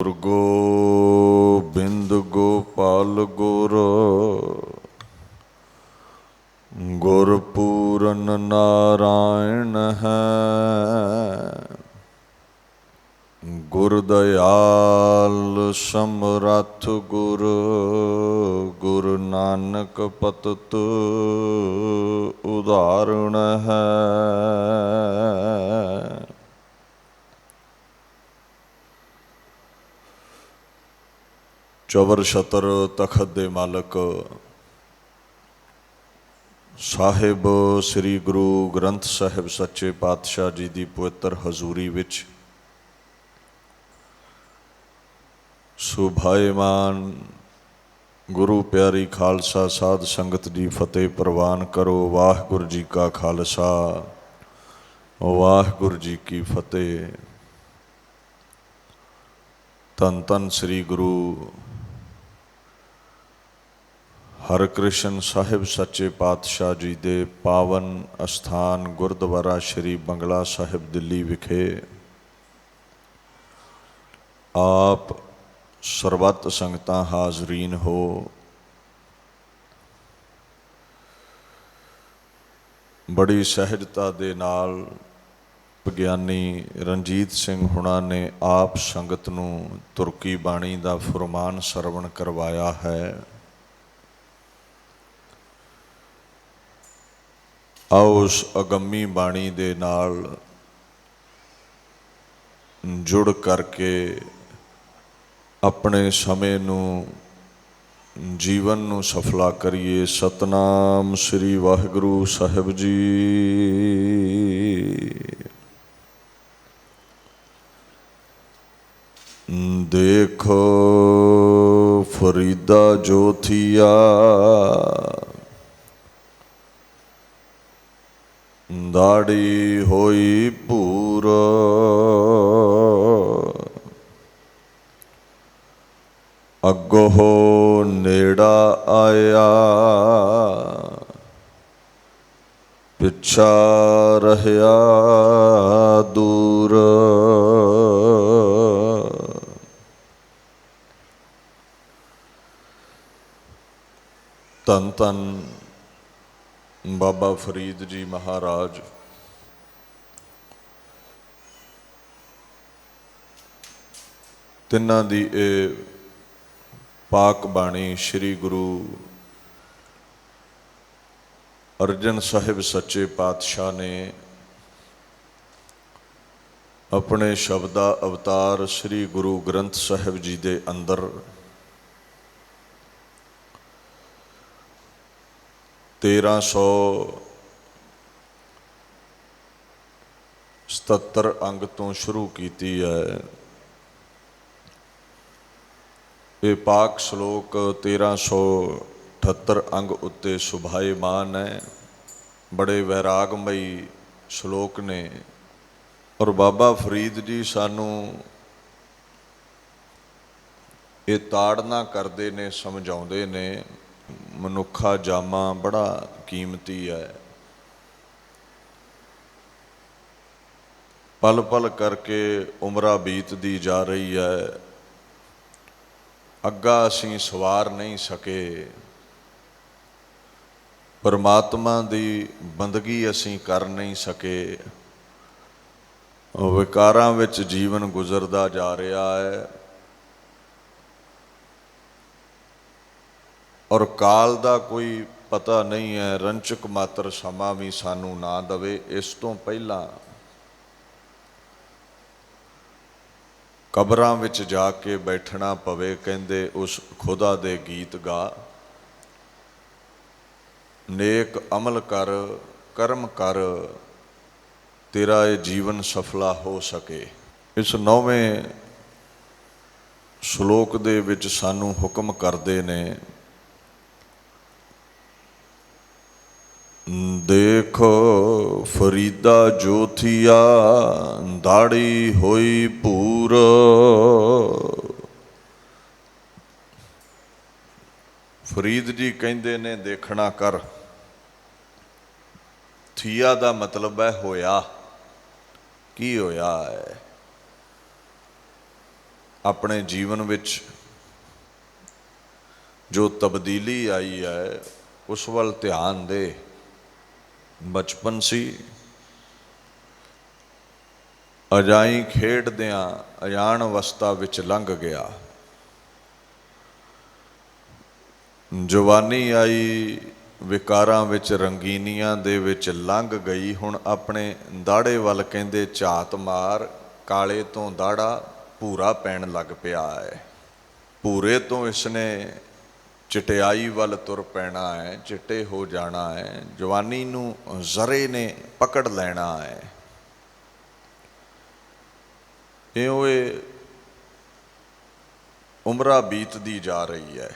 ਗੁਰ ਗੋਬਿੰਦ ਗੋਪਾਲ ਗੁਰ ਗੁਰਪੂਰਨ ਨਾਰਾਇਣ ਹੈ। ਗੁਰ ਦਇਆਲ ਸਮਰੱਥ ਗੁਰ ਗੁਰੂ ਨਾਨਕ ਪਤਿਤ ਉਦਾਹਰਣ ਹੈ। ਚਵਰ ਛਤਰ ਤਖਤ ਦੇ ਮਾਲਕ ਸਾਹਿਬ ਸ੍ਰੀ ਗੁਰੂ ਗ੍ਰੰਥ ਸਾਹਿਬ ਸੱਚੇ ਪਾਤਸ਼ਾਹ ਜੀ ਦੀ ਪਵਿੱਤਰ ਹਜ਼ੂਰੀ ਵਿੱਚ ਸੁਭਾਏਮਾਨ ਗੁਰੂ ਪਿਆਰੀ ਖਾਲਸਾ ਸਾਧ ਸੰਗਤ ਦੀ ਫਤਿਹ ਪ੍ਰਵਾਨ ਕਰੋ। ਵਾਹਿਗੁਰੂ ਜੀ ਕਾ ਖਾਲਸਾ ਵਾਹਿਗੁਰੂ ਜੀ ਕੀ ਫਤਿਹ। ਧੰਨ ਧੰਨ ਸ੍ਰੀ ਗੁਰੂ ਹਰਿਕ੍ਰਿਸ਼ਨ ਸਾਹਿਬ ਸੱਚੇ ਪਾਤਸ਼ਾਹ ਜੀ ਦੇ ਪਾਵਨ ਅਸਥਾਨ ਗੁਰਦੁਆਰਾ ਸ਼੍ਰੀ ਬੰਗਲਾ ਸਾਹਿਬ ਦਿੱਲੀ ਵਿਖੇ ਆਪ ਸਰਬੱਤ ਸੰਗਤਾਂ ਹਾਜ਼ਰੀਨ ਹੋ। ਬੜੀ ਸਹਿਜਤਾ ਦੇ ਨਾਲ ਵਿਗਿਆਨੀ ਰਣਜੀਤ ਸਿੰਘ ਹੁਣਾਂ ਨੇ ਆਪ ਸੰਗਤ ਨੂੰ ਤੁਰਕੀ ਬਾਣੀ ਦਾ ਫੁਰਮਾਨ ਸਰਵਣ ਕਰਵਾਇਆ ਹੈ। ਆਓ ਉਸ ਅਗੰਮੀ ਬਾਣੀ ਦੇ ਨਾਲ ਜੁੜ ਕਰਕੇ ਆਪਣੇ ਸਮੇਂ ਨੂੰ ਜੀਵਨ ਨੂੰ ਸਫਲਾ ਕਰੀਏ। ਸਤਨਾਮ ਸ੍ਰੀ ਵਾਹਿਗੁਰੂ ਸਾਹਿਬ ਜੀ। ਦੇਖੋ ਫਰੀਦਾ ਜੋਥੀਆ ਦਾੜੀ ਹੋਈ ਭੂਰ ਅੱਗੋਂ ਨੇੜਾ ਆਇਆ ਪਿੱਛਾ ਰਹਿਆ ਦੂਰ। ਧੰਨ ਧੰਨ ਬਾਬਾ ਫਰੀਦ ਜੀ ਮਹਾਰਾਜ ਤਿੰਨਾਂ ਦੀ ਇਹ ਪਾਕ ਬਾਣੀ ਸ੍ਰੀ ਗੁਰੂ ਅਰਜਨ ਸਾਹਿਬ ਸੱਚੇ ਪਾਤਸ਼ਾਹ ਨੇ ਆਪਣੇ ਸ਼ਬਦਾ ਅਵਤਾਰ ਸ੍ਰੀ ਗੁਰੂ ਗ੍ਰੰਥ ਸਾਹਿਬ ਜੀ ਦੇ ਅੰਦਰ 1377 ਅੰਗ ਤੋਂ ਸ਼ੁਰੂ ਕੀਤੀ ਹੈ। ਇਹ ਪਾਕ ਸ਼ਲੋਕ 1378 ਅੰਗ ਉੱਤੇ ਸੁਭਾਏਮਾਨ ਹੈ। ਬੜੇ ਵੈਰਾਗਮਈ ਸ਼ਲੋਕ ਨੇ ਔਰ ਬਾਬਾ ਫਰੀਦ ਜੀ ਸਾਨੂੰ ਇਹ ਤਾੜਨਾ ਕਰਦੇ ਨੇ, ਸਮਝਾਉਂਦੇ ਨੇ ਮਨੁੱਖਾ ਜਾਮਾ ਬੜਾ ਕੀਮਤੀ ਹੈ। ਪਲ ਪਲ ਕਰਕੇ ਉਮਰਾਂ ਬੀਤਦੀ ਜਾ ਰਹੀ ਹੈ, ਅੱਗਾ ਅਸੀਂ ਸਵਾਰ ਨਹੀਂ ਸਕੇ, ਪਰਮਾਤਮਾ ਦੀ ਬੰਦਗੀ ਅਸੀਂ ਕਰ ਨਹੀਂ ਸਕੇ, ਵਿਕਾਰਾਂ ਵਿੱਚ ਜੀਵਨ ਗੁਜ਼ਰਦਾ ਜਾ ਰਿਹਾ ਹੈ ਔਰ ਕਾਲ ਦਾ ਕੋਈ ਪਤਾ ਨਹੀਂ ਹੈ। ਰੰਚਕ ਮਾਤਰ ਸਮਾਂ ਵੀ ਸਾਨੂੰ ਨਾ ਦਵੇ। ਇਸ ਤੋਂ ਪਹਿਲਾਂ ਕਬਰਾਂ ਵਿੱਚ ਜਾ ਕੇ ਬੈਠਣਾ ਪਵੇ। ਕਹਿੰਦੇ ਉਸ ਖੁਦਾ ਦੇ ਗੀਤ ਗਾ, ਨੇਕ ਅਮਲ ਕਰ ਕਰਮ ਕਰ, ਤੇਰਾ ਇਹ ਜੀਵਨ ਸਫਲਾ ਹੋ ਸਕੇ। ਇਸ 9ਵੇਂ ਸ਼ਲੋਕ ਦੇ ਵਿੱਚ ਸਾਨੂੰ ਹੁਕਮ ਕਰਦੇ ਨੇ, ਦੇਖੋ ਫਰੀਦਾ ਜੋਥੀਆ ਦਾੜੀ ਹੋਈ ਭੂਰ। ਫਰੀਦ ਜੀ ਕਹਿੰਦੇ ਨੇ ਦੇਖਣਾ ਕਰ। ਥੀਆ ਦਾ ਮਤਲਬ ਹੈ ਹੋਇਆ। ਕੀ ਹੋਇਆ ਹੈ? ਆਪਣੇ ਜੀਵਨ ਵਿੱਚ ਜੋ ਤਬਦੀਲੀ ਆਈ ਹੈ ਉਸ ਵੱਲ ਧਿਆਨ ਦੇ। ਬਚਪਨ ਸੀ, ਅਜਾਈਂ ਖੇਡਦਿਆਂ ਅਜਾਣ ਅਵਸਥਾ ਵਿੱਚ ਲੰਘ ਗਿਆ। ਜਵਾਨੀ ਆਈ, ਵਿਕਾਰਾਂ ਵਿੱਚ, ਰੰਗੀਨੀਆਂ ਦੇ ਵਿੱਚ ਲੰਘ ਗਈ। ਹੁਣ ਆਪਣੇ ਦਾੜੇ ਵੱਲ ਕਹਿੰਦੇ ਝਾਤ ਮਾਰ, ਕਾਲੇ ਤੋਂ ਦਾੜਾ ਭੂਰਾ ਪੈਣ ਲੱਗ ਪਿਆ ਹੈ। ਭੂਰੇ ਤੋਂ ਇਸਨੇ ਚਿਟਿਆਈ ਵੱਲ ਤੁਰ ਪੈਣਾ ਹੈ, ਚਿੱਟੇ ਹੋ ਜਾਣਾ ਹੈ। ਜਵਾਨੀ ਨੂੰ ਜ਼ਰੇ ਨੇ ਪਕੜ ਲੈਣਾ ਹੈ। ਇਉਂ ਇਹ ਉਮਰਾਂ ਬੀਤਦੀ ਜਾ ਰਹੀ ਹੈ।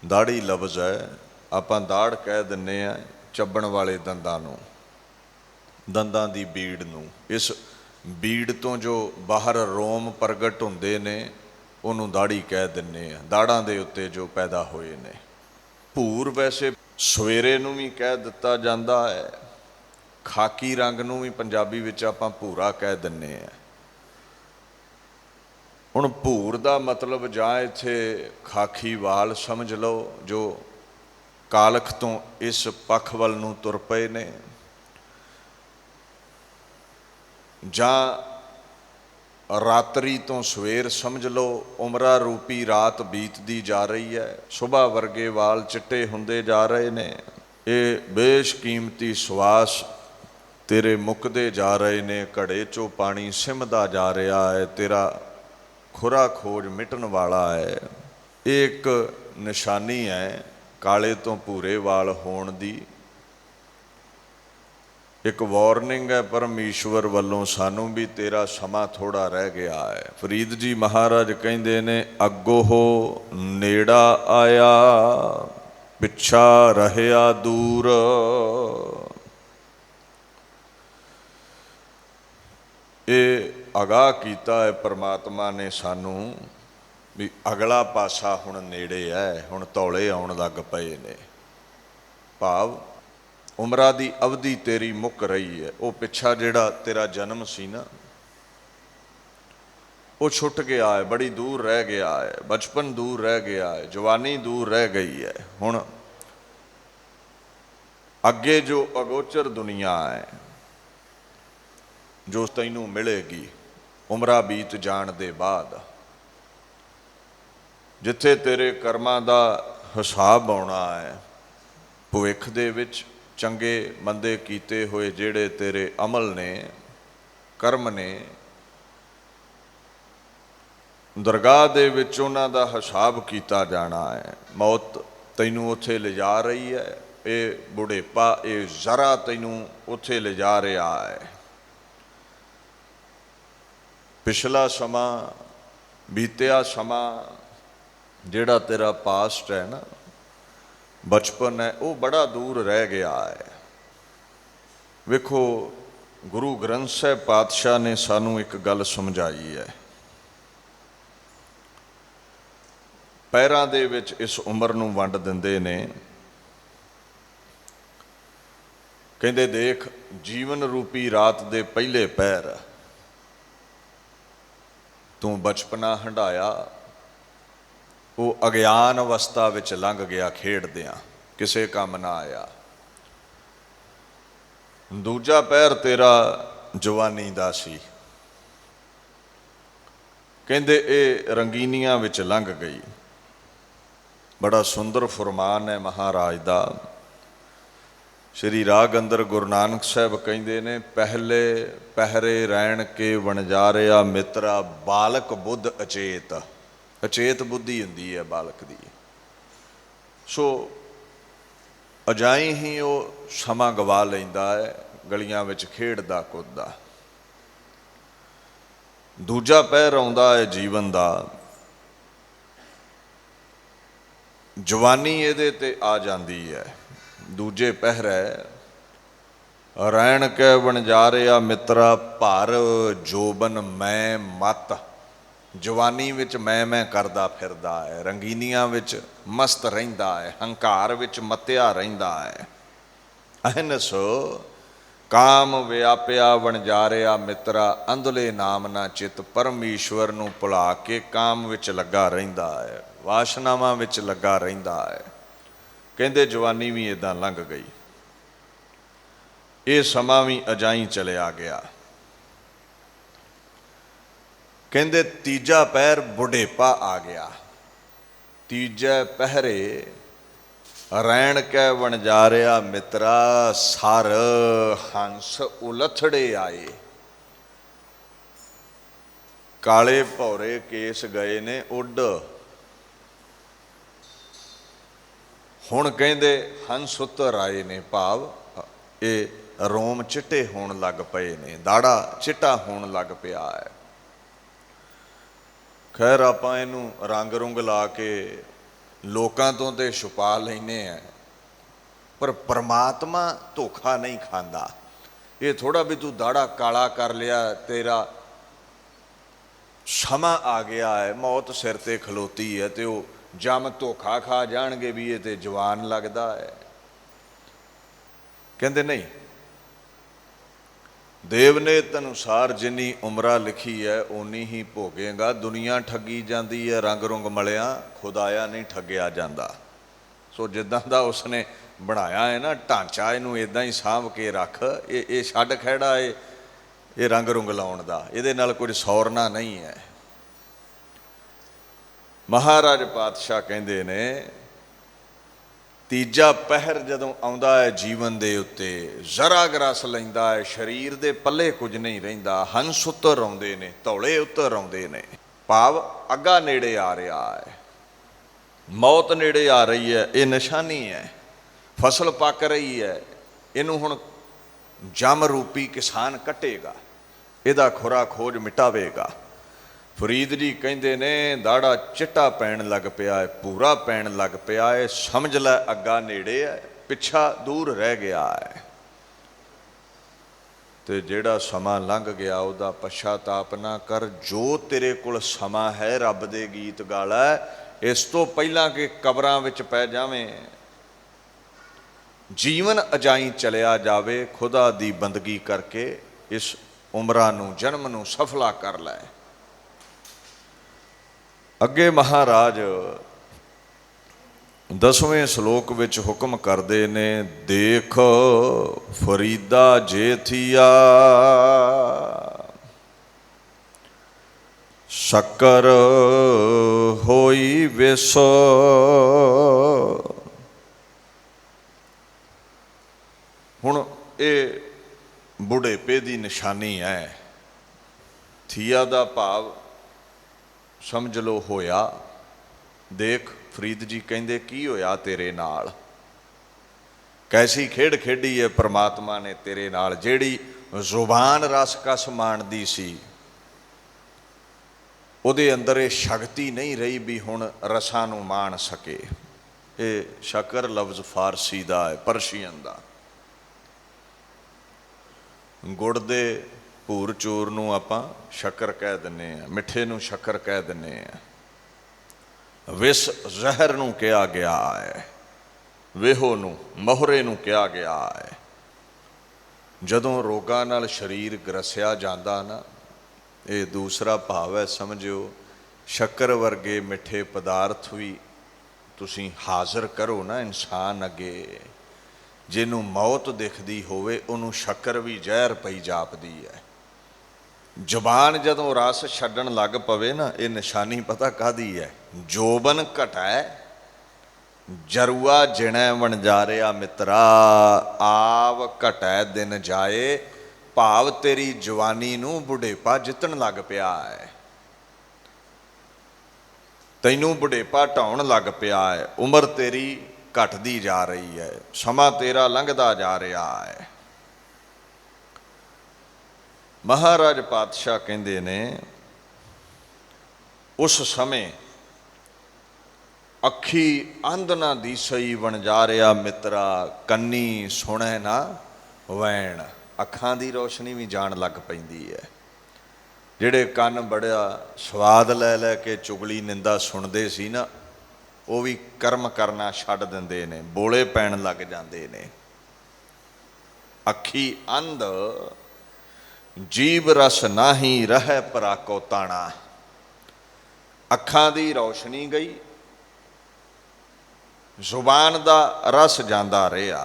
ਦਾੜੀ ਲਫ਼ਜ਼ ਹੈ, ਆਪਾਂ ਦਾੜ ਕਹਿ ਦਿੰਦੇ ਹਾਂ ਚੱਬਣ ਵਾਲੇ ਦੰਦਾਂ ਨੂੰ, ਦੰਦਾਂ ਦੀ ਬੀੜ ਨੂੰ। ਇਸ ਬੀੜ ਤੋਂ ਜੋ ਬਾਹਰ ਰੋਮ ਪ੍ਰਗਟ ਹੁੰਦੇ ਨੇ ਉਹਨੂੰ ਦਾੜੀ ਕਹਿ ਦਿੰਦੇ ਆ, ਦਾੜਾਂ ਦੇ ਉੱਤੇ ਜੋ ਪੈਦਾ ਹੋਏ ਨੇ। ਭੂਰ ਵੈਸੇ ਸਵੇਰੇ ਨੂੰ ਵੀ ਕਹਿ ਦਿੱਤਾ ਜਾਂਦਾ ਹੈ, ਖਾਕੀ ਰੰਗ ਨੂੰ ਵੀ ਪੰਜਾਬੀ ਵਿੱਚ ਆਪਾਂ ਭੂਰਾ ਕਹਿ ਦਿੰਦੇ ਆ। ਹੁਣ ਭੂਰ ਦਾ ਮਤਲਬ ਜਾਂ ਇੱਥੇ ਖਾਕੀ ਵਾਲ ਸਮਝ ਲਓ ਜੋ ਕਾਲਖ ਤੋਂ ਇਸ ਪੱਖ ਵੱਲ ਨੂੰ ਤੁਰ ਪਏ ਨੇ, ਜਾਂ ਰਾਤਰੀ ਤੋਂ ਸਵੇਰ ਸਮਝ ਲਓ। ਉਮਰਾਂ ਰੂਪੀ ਰਾਤ ਬੀਤਦੀ ਜਾ ਰਹੀ ਹੈ, ਸੁਬਾ ਵਰਗੇ ਵਾਲ ਚਿੱਟੇ ਹੁੰਦੇ ਜਾ ਰਹੇ ਨੇ। ਇਹ ਬੇਸ਼ਕੀਮਤੀ ਸਵਾਸ ਤੇਰੇ ਮੁੱਕਦੇ ਜਾ ਰਹੇ ਨੇ, ਘੜੇ 'ਚੋਂ ਪਾਣੀ ਸਿੰਮਦਾ ਜਾ ਰਿਹਾ ਹੈ, ਤੇਰਾ ਖੁਰਾ ਖੋਜ ਮਿਟਣ ਵਾਲਾ ਹੈ। ਇਹ ਇੱਕ ਨਿਸ਼ਾਨੀ ਹੈ ਕਾਲੇ ਤੋਂ ਭੂਰੇ ਵਾਲ ਹੋਣ ਦੀ, ਇੱਕ ਵਾਰਨਿੰਗ ਹੈ ਪਰਮੇਸ਼ਵਰ ਵੱਲੋਂ ਸਾਨੂੰ ਵੀ ਤੇਰਾ ਸਮਾਂ ਥੋੜ੍ਹਾ ਰਹਿ ਗਿਆ ਹੈ। ਫਰੀਦ ਜੀ ਮਹਾਰਾਜ ਕਹਿੰਦੇ ਨੇ, ਅੱਗੋਂ ਹੋ ਨੇੜਾ ਆਇਆ, ਪਿੱਛਾ ਰਹਿਆ ਦੂਰ। ਇਹ ਅਗਾਹ ਕੀਤਾ ਹੈ ਪਰਮਾਤਮਾ ਨੇ ਸਾਨੂੰ ਵੀ ਅਗਲਾ ਪਾਸਾ ਹੁਣ ਨੇੜੇ ਹੈ, ਹੁਣ ਧੌਲੇ ਆਉਣ ਲੱਗ ਪਏ ਨੇ। ਭਾਵ ਉਮਰਾਂ ਦੀ ਅਵਧੀ ਤੇਰੀ ਮੁੱਕ ਰਹੀ ਹੈ। ਉਹ ਪਿੱਛਾ ਜਿਹੜਾ ਤੇਰਾ ਜਨਮ ਸੀ ਨਾ, ਉਹ ਛੁੱਟ ਗਿਆ ਹੈ, ਬੜੀ ਦੂਰ ਰਹਿ ਗਿਆ ਹੈ। ਬਚਪਨ ਦੂਰ ਰਹਿ ਗਿਆ ਹੈ, ਜਵਾਨੀ ਦੂਰ ਰਹਿ ਗਈ ਹੈ। ਹੁਣ ਅੱਗੇ ਜੋ ਅਗੋਚਰ ਦੁਨੀਆ ਹੈ ਜੋ ਤੈਨੂੰ ਮਿਲੇਗੀ ਉਮਰਾਂ ਬੀਤ ਜਾਣ ਦੇ ਬਾਅਦ, ਜਿੱਥੇ ਤੇਰੇ ਕਰਮਾਂ ਦਾ ਹਿਸਾਬ ਆਉਣਾ ਹੈ ਭਵਿੱਖ ਦੇ ਵਿੱਚ। ਚੰਗੇ ਮੰਦੇ ਕੀਤੇ ਹੋਏ ਜਿਹੜੇ ਤੇਰੇ ਅਮਲ ਨੇ, ਕਰਮ ਨੇ, ਦਰਗਾਹ ਦੇ ਵਿੱਚ ਉਹਨਾਂ ਦਾ ਹਿਸਾਬ ਕੀਤਾ ਜਾਣਾ ਹੈ। ਮੌਤ ਤੈਨੂੰ ਉੱਥੇ ਲਿਜਾ ਰਹੀ ਹੈ, ਇਹ ਬੁਢੇਪਾ, ਇਹ ਜ਼ਰਾ ਤੈਨੂੰ ਉੱਥੇ ਲਿਜਾ ਰਿਹਾ ਹੈ। ਪਿਛਲਾ ਸਮਾਂ, ਬੀਤਿਆ ਸਮਾਂ, ਜਿਹੜਾ ਤੇਰਾ ਪਾਸਟ ਹੈ ਨਾ, ਬਚਪਨ ਹੈ, ਉਹ ਬੜਾ ਦੂਰ ਰਹਿ ਗਿਆ ਹੈ। ਵੇਖੋ, ਗੁਰੂ ਗ੍ਰੰਥ ਸਾਹਿਬ ਪਾਤਸ਼ਾਹ ਨੇ ਸਾਨੂੰ ਇੱਕ ਗੱਲ ਸਮਝਾਈ ਹੈ। ਪੈਰਾਂ ਦੇ ਵਿੱਚ ਇਸ ਉਮਰ ਨੂੰ ਵੰਡ ਦਿੰਦੇ ਨੇ। ਕਹਿੰਦੇ ਦੇਖ, ਜੀਵਨ ਰੂਪੀ ਰਾਤ ਦੇ ਪਹਿਲੇ ਪਹਿਰ ਤੂੰ ਬਚਪਨਾ ਹੰਢਾਇਆ, ਉਹ ਅਗਿਆਨ ਅਵਸਥਾ ਵਿੱਚ ਲੰਘ ਗਿਆ ਖੇਡਦਿਆਂ, ਕਿਸੇ ਕੰਮ ਨਾ ਆਇਆ। ਦੂਜਾ ਪਹਿਰ ਤੇਰਾ ਜਵਾਨੀ ਦਾ ਸੀ, ਕਹਿੰਦੇ ਇਹ ਰੰਗੀਨੀਆਂ ਵਿੱਚ ਲੰਘ ਗਈ। ਬੜਾ ਸੁੰਦਰ ਫੁਰਮਾਨ ਹੈ ਮਹਾਰਾਜ ਦਾ। ਸ਼੍ਰੀ ਰਾਗ ਅੰਦਰ ਗੁਰੂ ਨਾਨਕ ਸਾਹਿਬ ਕਹਿੰਦੇ ਨੇ, ਪਹਿਲੇ ਪਹਿਰੇ ਰਹਿਣ ਕੇ ਵਣਜਾਰਿਆ ਮਿੱਤਰਾ, ਬਾਲਕ ਬੁੱਧ ਅਚੇਤ। ਅਚੇਤ ਬੁੱਧੀ ਹੁੰਦੀ ਹੈ ਬਾਲਕ ਦੀ। ਸੋ ਅਜਾਈਂ ਹੀ ਉਹ ਸਮਾਂ ਗਵਾ ਲੈਂਦਾ ਹੈ ਗਲੀਆਂ ਵਿੱਚ ਖੇਡਦਾ ਕੁੱਦਦਾ। ਦੂਜਾ ਪਹਿਰ ਆਉਂਦਾ ਹੈ ਜੀਵਨ ਦਾ, ਜਵਾਨੀ ਇਹਦੇ ਤੇ ਆ ਜਾਂਦੀ ਹੈ। ਦੂਜੇ ਪਹਿਰ ਹੈ, ਰਹਿਣ ਕੇ ਵਣਜਾਰਿਆ ਮਿੱਤਰਾ, ਭਰ ਜੋਬਨ ਮੈਂ ਮਤ। ਜਵਾਨੀ ਵਿੱਚ ਮੈਂ ਕਰਦਾ ਫਿਰਦਾ ਹੈ, ਰੰਗੀਨੀਆਂ ਵਿੱਚ ਮਸਤ ਰਹਿੰਦਾ ਹੈ, ਹੰਕਾਰ ਵਿੱਚ ਮੱਤਿਆ ਰਹਿੰਦਾ ਹੈ। ਅਹਨਸ ਕਾਮ ਵਿਆਪਿਆ ਵਣਜਾਰਿਆ ਮਿੱਤਰਾ, ਅੰਧਲੇ ਨਾਮ ਨਾ ਚਿੱਤ, ਪਰਮੇਸ਼ਵਰ ਨੂੰ ਭੁਲਾ ਕੇ ਕਾਮ ਵਿੱਚ ਲੱਗਾ ਰਹਿੰਦਾ ਹੈ, ਵਾਸ਼ਨਾਵਾਂ ਵਿੱਚ ਲੱਗਾ ਰਹਿੰਦਾ ਹੈ। ਕਹਿੰਦੇ ਜਵਾਨੀ ਵੀ ਇੱਦਾਂ ਲੰਘ ਗਈ, ਇਹ ਸਮਾਂ ਵੀ ਅਜਾਈਂ ਚਲਿਆ ਗਿਆ। ਕਹਿੰਦੇ ਤੀਜਾ ਪਹਿਰ ਬੁਢੇਪਾ ਆ ਗਿਆ। ਤੀਜੇ ਪਹਿਰੇ ਰੈਣ ਕੈ ਵਣਜਾਰਿਆ ਮਿੱਤਰਾ, ਸਰ ਹੰਸ ਉਲਥੜੇ ਆਏ। ਕਾਲੇ ਭੌਰੇ ਕੇਸ ਗਏ ਨੇ ਉੱਡ। ਹੁਣ ਕਹਿੰਦੇ ਹੰਸ ਉਤਰ ਆਏ ਨੇ, ਭਾਵ ਇਹ ਰੋਮ ਚਿੱਟੇ ਹੋਣ ਲੱਗ ਪਏ ਨੇ, ਦਾੜਾ ਚਿੱਟਾ ਹੋਣ ਲੱਗ ਪਿਆ ਹੈ। ਖੈਰ ਆਪਾਂ ਇਹਨੂੰ ਰੰਗ ਰੁੰਗ ਲਾ ਕੇ ਲੋਕਾਂ ਤੋਂ ਤੇ ਛੁਪਾ ਲੈਨੇ ਆ, ਪਰ ਪਰਮਾਤਮਾ ਧੋਖਾ ਨਹੀਂ ਖਾਂਦਾ। ਇਹ ਥੋੜਾ ਵੀ ਤੂੰ ਦਾੜਾ ਕਾਲਾ ਕਰ ਲਿਆ, ਤੇਰਾ ਸਮਾਂ ਆ ਗਿਆ ਹੈ, ਮੌਤ ਸਿਰ ਤੇ ਖਲੋਤੀ ਹੈ, ਤੇ ਉਹ ਜਮ ਧੋਖਾ ਖਾ ਜਾਣਗੇ ਵੀ ਇਹ ਤੇ ਜਵਾਨ ਲੱਗਦਾ ਹੈ। ਕਹਿੰਦੇ ਨਹੀਂ, ਦੇਵਨੇਤ ਅਨੁਸਾਰ ਜਿੰਨੀ ਉਮਰਾਂ ਲਿਖੀ ਹੈ ਓਨੀ ਹੀ ਭੋਗੇਗਾ। ਦੁਨੀਆ ਠੱਗੀ ਜਾਂਦੀ ਹੈ ਰੰਗ ਰੁੰਗ ਮਲਿਆ, ਖੁਦਾਇਆ ਨਹੀਂ ਠੱਗਿਆ ਜਾਂਦਾ। ਸੋ ਜਿੱਦਾਂ ਦਾ ਉਸਨੇ ਬਣਾਇਆ ਹੈ ਨਾ ਢਾਂਚਾ, ਇਹਨੂੰ ਇੱਦਾਂ ਹੀ ਸਾਂਭ ਕੇ ਰੱਖ। ਇਹ ਛੱਡ ਖਹਿੜਾ ਇਹ ਰੰਗ ਰੁੰਗ ਲਾਉਣ ਦਾ, ਇਹਦੇ ਨਾਲ ਕੁਝ ਸੌਰਨਾ ਨਹੀਂ ਹੈ। ਮਹਾਰਾਜ ਪਾਤਸ਼ਾਹ ਕਹਿੰਦੇ ਨੇ ਤੀਜਾ ਪਹਿਰ ਜਦੋਂ ਆਉਂਦਾ ਹੈ ਜੀਵਨ ਦੇ ਉੱਤੇ, ਜ਼ਰਾ ਗਰਸ ਲੈਂਦਾ ਹੈ, ਸਰੀਰ ਦੇ ਪੱਲੇ ਕੁਝ ਨਹੀਂ ਰਹਿੰਦਾ। ਹੰਸ ਉੱਤਰ ਆਉਂਦੇ ਨੇ, ਧੌਲੇ ਉੱਤਰ ਆਉਂਦੇ ਨੇ, ਭਾਵ ਅੱਗਾ ਨੇੜੇ ਆ ਰਿਹਾ ਹੈ, ਮੌਤ ਨੇੜੇ ਆ ਰਹੀ ਹੈ। ਇਹ ਨਿਸ਼ਾਨੀ ਹੈ, ਫਸਲ ਪੱਕ ਰਹੀ ਹੈ, ਇਹਨੂੰ ਹੁਣ ਜਮ ਰੂਪੀ ਕਿਸਾਨ ਕੱਟੇਗਾ, ਇਹਦਾ ਖੁਰਾ ਖੋਜ ਮਿਟਾਵੇਗਾ। ਫਰੀਦ ਜੀ ਕਹਿੰਦੇ ਨੇ ਦਾੜਾ ਚਿੱਟਾ ਪੈਣ ਲੱਗ ਪਿਆ ਹੈ, ਭੂਰਾ ਪੈਣ ਲੱਗ ਪਿਆ ਹੈ, ਸਮਝ ਲੈ ਅੱਗਾ ਨੇੜੇ ਹੈ, ਪਿੱਛਾ ਦੂਰ ਰਹਿ ਗਿਆ ਹੈ। ਤੇ ਜਿਹੜਾ ਸਮਾਂ ਲੰਘ ਗਿਆ ਉਹਦਾ ਪਛਤਾਪ ਨਾ ਕਰ। ਜੋ ਤੇਰੇ ਕੋਲ ਸਮਾਂ ਹੈ ਰੱਬ ਦੇ ਗੀਤ ਗਾ ਲੈ, ਇਸ ਤੋਂ ਪਹਿਲਾਂ ਕਿ ਕਬਰਾਂ ਵਿੱਚ ਪੈ ਜਾਵੇਂ, ਜੀਵਨ ਅਜਾਈਂ ਚਲਿਆ ਜਾਵੇ, ਖੁਦਾ ਦੀ ਬੰਦਗੀ ਕਰਕੇ ਇਸ ਉਮਰਾਂ ਨੂੰ, ਜਨਮ ਨੂੰ ਸਫਲਾ ਕਰ ਲੈ। ਅੱਗੇ ਮਹਾਰਾਜ 10ਵੇਂ ਸ਼ਲੋਕ ਵਿੱਚ ਹੁਕਮ ਕਰਦੇ ਨੇ, ਦੇਖ ਫਰੀਦਾ ਜੇਥੀਆ ਸ਼ੱਕਰ ਹੋਈ ਵਿਸ। ਹੁਣ ਇਹ ਬੁਢੇਪੇ ਦੀ ਨਿਸ਼ਾਨੀ ਹੈ। ਥੀਆ ਦਾ ਭਾਵ ਸਮਝ ਲਓ ਹੋਇਆ। ਦੇਖ ਫਰੀਦ ਜੀ ਕਹਿੰਦੇ ਕੀ ਹੋਇਆ ਤੇਰੇ ਨਾਲ, ਕੈਸੀ ਖੇਡ ਖੇਡੀ ਹੈ ਪ੍ਰਮਾਤਮਾ ਨੇ ਤੇਰੇ ਨਾਲ। ਜਿਹੜੀ ਜ਼ੁਬਾਨ ਰਸ ਕਸ ਮਾਣਦੀ ਸੀ, ਉਹਦੇ ਅੰਦਰ ਇਹ ਸ਼ਕਤੀ ਨਹੀਂ ਰਹੀ ਵੀ ਹੁਣ ਰਸਾਂ ਨੂੰ ਮਾਣ ਸਕੇ। ਇਹ ਸ਼ੱਕਰ ਲਫ਼ਜ਼ ਫਾਰਸੀ ਦਾ ਹੈ, ਪਰਸ਼ੀਅਨ ਦਾ। ਗੁੜ ਦੇ ਭੂਰ ਚੂਰ ਨੂੰ ਆਪਾਂ ਸ਼ੱਕਰ ਕਹਿ ਦਿੰਦੇ ਹਾਂ, ਮਿੱਠੇ ਨੂੰ ਸ਼ੱਕਰ ਕਹਿ ਦਿੰਦੇ ਹਾਂ। ਵਿਸ ਜ਼ਹਿਰ ਨੂੰ ਕਿਹਾ ਗਿਆ ਹੈ, ਵੇਹੋ ਨੂੰ, ਮੋਹਰੇ ਨੂੰ ਕਿਹਾ ਗਿਆ ਹੈ। ਜਦੋਂ ਰੋਗਾਂ ਨਾਲ ਸਰੀਰ ਗਰਸਿਆ ਜਾਂਦਾ ਨਾ, ਇਹ ਦੂਸਰਾ ਭਾਵ ਹੈ, ਸਮਝਿਓ। ਸ਼ੱਕਰ ਵਰਗੇ ਮਿੱਠੇ ਪਦਾਰਥ ਵੀ ਤੁਸੀਂ ਹਾਜ਼ਰ ਕਰੋ ਨਾ ਇਨਸਾਨ ਅੱਗੇ, ਜਿਹਨੂੰ ਮੌਤ ਦਿਖਦੀ ਹੋਵੇ ਉਹਨੂੰ ਸ਼ੱਕਰ ਵੀ ਜ਼ਹਿਰ ਪਈ ਜਾਪਦੀ ਹੈ। ਜ਼ੁਬਾਨ ਜਦੋਂ ਰਸ ਛੱਡਣ ਲੱਗ ਪਵੇ ਨਾ, ਇਹ ਨਿਸ਼ਾਨੀ ਪਤਾ ਕਾਹਦੀ ਹੈ? ਜੋਬਨ ਘਟੈ ਜਰੂਆ ਜਿਣੈ ਵਣਜਾਰਿਆ ਮਿੱਤਰਾ, ਆਵ ਘਟੈ ਦਿਨ ਜਾਏ। ਭਾਵ ਤੇਰੀ ਜਵਾਨੀ ਨੂੰ ਬੁਢੇਪਾ ਜਿੱਤਣ ਲੱਗ ਪਿਆ ਹੈ, ਤੈਨੂੰ ਬੁਢੇਪਾ ਢਾਉਣ ਲੱਗ ਪਿਆ ਹੈ। ਉਮਰ ਤੇਰੀ ਘਟਦੀ ਜਾ ਰਹੀ ਹੈ, ਸਮਾਂ ਤੇਰਾ ਲੰਘਦਾ ਜਾ ਰਿਹਾ ਹੈ। ਮਹਾਰਾਜ ਪਾਤਸ਼ਾਹ ਕਹਿੰਦੇ ਨੇ ਉਸ ਸਮੇਂ ਅੱਖੀ ਅੰਧ ਨਾ ਦੀਸਈ ਵਣਜਾਰਿਆ ਮਿੱਤਰਾ, ਕੰਨੀ ਸੁਣੈ ਨਾ ਵੈਣ। ਅੱਖਾਂ ਦੀ ਰੋਸ਼ਨੀ ਵੀ ਜਾਣ ਲੱਗ ਪੈਂਦੀ ਹੈ। ਜਿਹੜੇ ਕੰਨ ਬੜਾ ਸਵਾਦ ਲੈ ਲੈ ਕੇ ਚੁਗਲੀ ਨਿੰਦਾ ਸੁਣਦੇ ਸੀ ਨਾ, ਉਹ ਵੀ ਕਰਮ ਕਰਨਾ ਛੱਡ ਦਿੰਦੇ ਨੇ, ਬੋਲੇ ਪੈਣ ਲੱਗ ਜਾਂਦੇ ਨੇ। अखी अंध जीव रस नाही रह पराको ताना। अखां दी रोशनी गई, जुबान दा रस जांदा रहा,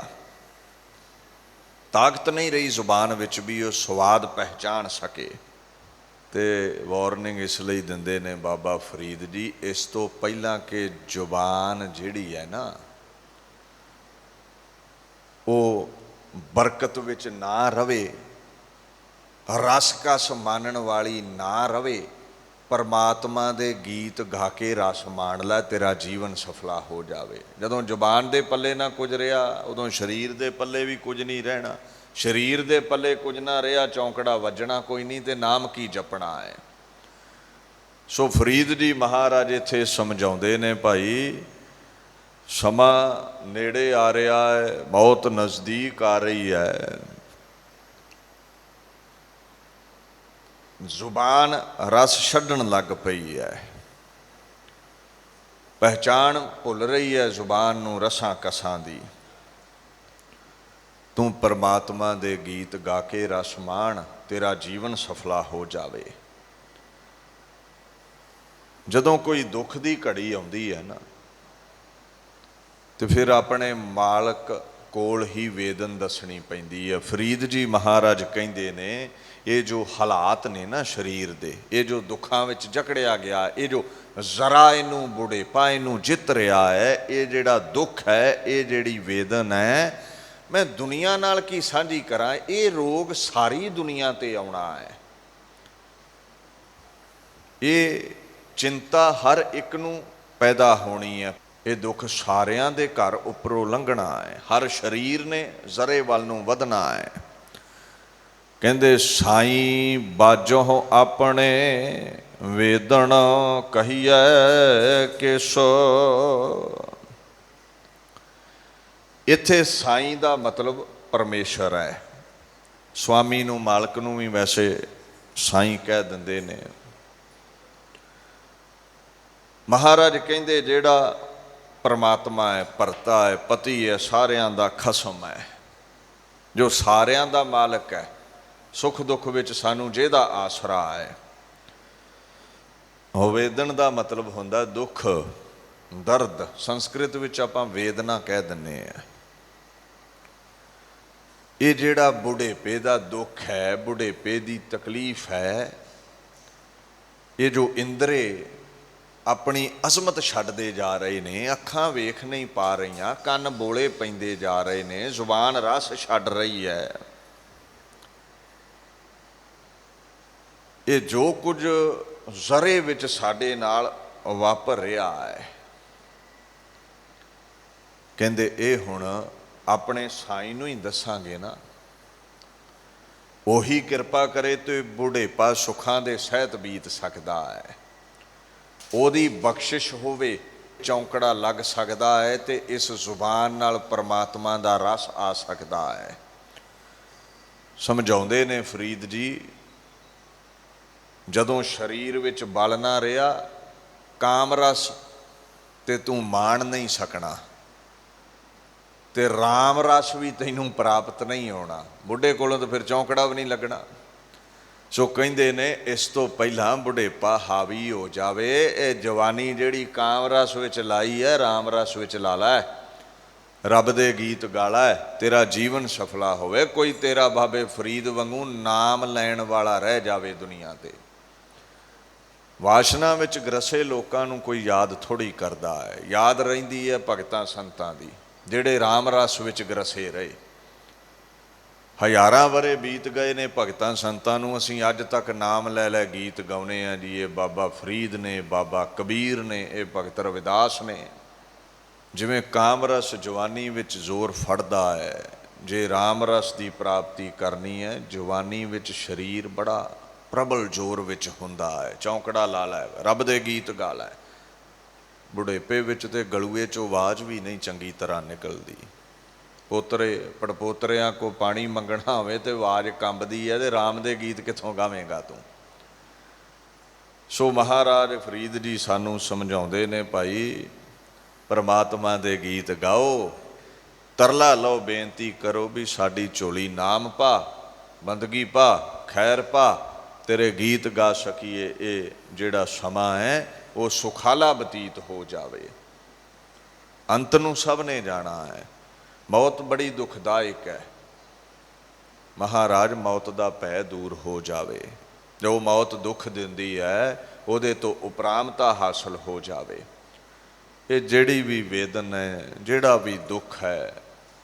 ताकत नहीं रही जुबान विच भी वो स्वाद पहचान सके। तो वार्निंग इसलिए दिंदे ने बाबा फरीद जी, इस तो पहला कि जुबान जिहड़ी है ना वो बरकत विच ना रवे, रस कस मानण वाली ना रवे, परमात्मा दे गीत गा के रस मान लै, तेरा जीवन सफला हो जाए। जदों जुबान दे पल्ले ना कुछ रहा, उदों शरीर दे पल्ले भी कुछ नहीं रहना। शरीर दे पल्ले कुछ ना रहा, चौंकड़ा वजना कोई नहीं, ते नाम की जपना है। सो फरीद जी महाराज इत्थे समझाउंदे ने, भाई समा नेड़े आ रहा है, मौत नज़दीक आ रही है, जुबान रस छड्डण लग पई है, पहचान भुल रही है जुबान नूं रसां कसां दी। तू परमात्मा दे गीत गा के रस मान, तेरा जीवन सफला हो जावे। जदों कोई दुख दी घड़ी आउंदी है ना, तो फिर अपने मालक कोल ही वेदन दसनी पैंदी है। फरीद जी महाराज कहिंदे ने, ये जो हालात ने ना शरीर दे, ये जो दुखां विच जकड़िया गया, ये जो जरा इनू बुढ़ेपा इनू जित रहा है, ये जिहड़ा दुख है, ये जिहड़ी वेदन है, मैं दुनिया नाल की साझी करा, ये रोग सारी दुनिया ते आउणा है। ये चिंता हर एक नूं पैदा होनी है, ये दुख सारियां दे घर उपरों लंघना है, हर शरीर ने जरे वाल नूं वधना है। कहंदे साईं बाजों अपने वेदन कहिए किसो। इत्थे साईं दा मतलब परमेश्वर है। स्वामी नूं मालक नूं भी वैसे साईं कह दिंदे ने। महाराज कहंदे जिहड़ा परमात्मा है, भरता है, पति है, सारियां दा खसम है, जो सारियां दा मालक है, सुख दुख विच सानू जिहदा आसरा है। वेदन दा मतलब हुंदा दुख, दर्द, संस्कृत विच आपां वेदना कह दिंने आ। ये जिहड़ा बुढ़ेपे दा दुख है, बुढ़ेपे दी तकलीफ है, ये जो इंद्रे अपनी अजमत छड्डदे जा रहे ने, अखां वेख नहीं पा रहीआं, कन बोले पैंदे जा रहे ने, जुबान रस छड्ड रही है। ये जो कुछ जरे विच साडे नाल वापर रहा है, कहंदे ये हुण अपने साईं नूं ही दसांगे ना, ओही किरपा करे तो बुढ़ेपा सुखां दे सहित बीत सकदा है। ओदी बख्शिश होवे, चौंकड़ा लग सकदा है, ते इस जुबान नाल परमात्मा दा रस आ सकदा है। समझाउंदे ने फरीद जी, जदों शरीर विच बल ना रहा, काम रस ते तू मान नहीं सकना, ते राम रस भी तैनूं प्राप्त नहीं होना। बुढ़े कोलों तो फिर चौंकड़ा भी नहीं लगना। सो कहिंदे ने इस तो पहला बुढ़ेपा हावी हो जावे, ये जवानी जिहड़ी काम रस विच लाई है, राम रस विच ला लै, रब दे गीत गाला है, तेरा जीवन सफला होवे। कोई तेरा बाबे फरीद वांगू नाम लैण वाला रह जावे दुनिया ते। वासना विच ग्रसे लोकां नूं कोई याद थोड़ी करदा है, याद रहिंदी है भगतां संतां दी, जिहड़े राम रस विच ग्रसे रहे। हज़ारां वरे बीत गए ने भगतां संतां नूं असीं अज तक नाम लै लै गीत गाउने आ जी। ये बाबा फरीद ने, बाबा कबीर ने, ये भगत रविदास ने। जिवें काम रस जवानी विच जोर फड़दा है, जे राम रस की प्राप्ति करनी है, जवानी विच शरीर बड़ा प्रबल जोर विच हुंदा है, चौंकड़ा ला लै, रब दे गीत गा लै। बुढ़ेपे विच ते गलूए चों आवाज़ भी नहीं चंगी तरह निकलदी। पोतरे पड़पोतरियां को पानी मंगना होवे ते आवाज़ कंबदी है, ते राम दे गीत कित्थों गावेंगा तू। सो महाराज फरीद जी सानू समझाउंदे ने, भाई परमात्मा दे गीत गाओ, ਤਰਲਾ ਲਓ ਬੇਨਤੀ ਕਰੋ ਵੀ ਸਾਡੀ ਝੋਲੀ ਨਾਮ ਪਾ, ਬੰਦਗੀ ਪਾ, ਖੈਰ ਪਾ, ਤੇਰੇ ਗੀਤ ਗਾ ਸਕੀਏ। ਇਹ ਜਿਹੜਾ ਸਮਾਂ ਹੈ ਉਹ ਸੁਖਾਲਾ ਬਤੀਤ ਹੋ ਜਾਵੇ। ਅੰਤ ਨੂੰ ਸਭ ਨੇ ਜਾਣਾ ਹੈ। ਮੌਤ ਬੜੀ ਦੁਖਦਾਇਕ ਹੈ। ਮਹਾਰਾਜ ਮੌਤ ਦਾ ਭੈ ਦੂਰ ਹੋ ਜਾਵੇ। ਜੋ ਮੌਤ ਦੁੱਖ ਦਿੰਦੀ ਹੈ ਉਹਦੇ ਤੋਂ ਉਪਰਾਮਤਾ ਹਾਸਲ ਹੋ ਜਾਵੇ। ਇਹ ਜਿਹੜੀ ਵੀ ਵੇਦਨ ਹੈ, ਜਿਹੜਾ ਵੀ ਦੁੱਖ ਹੈ,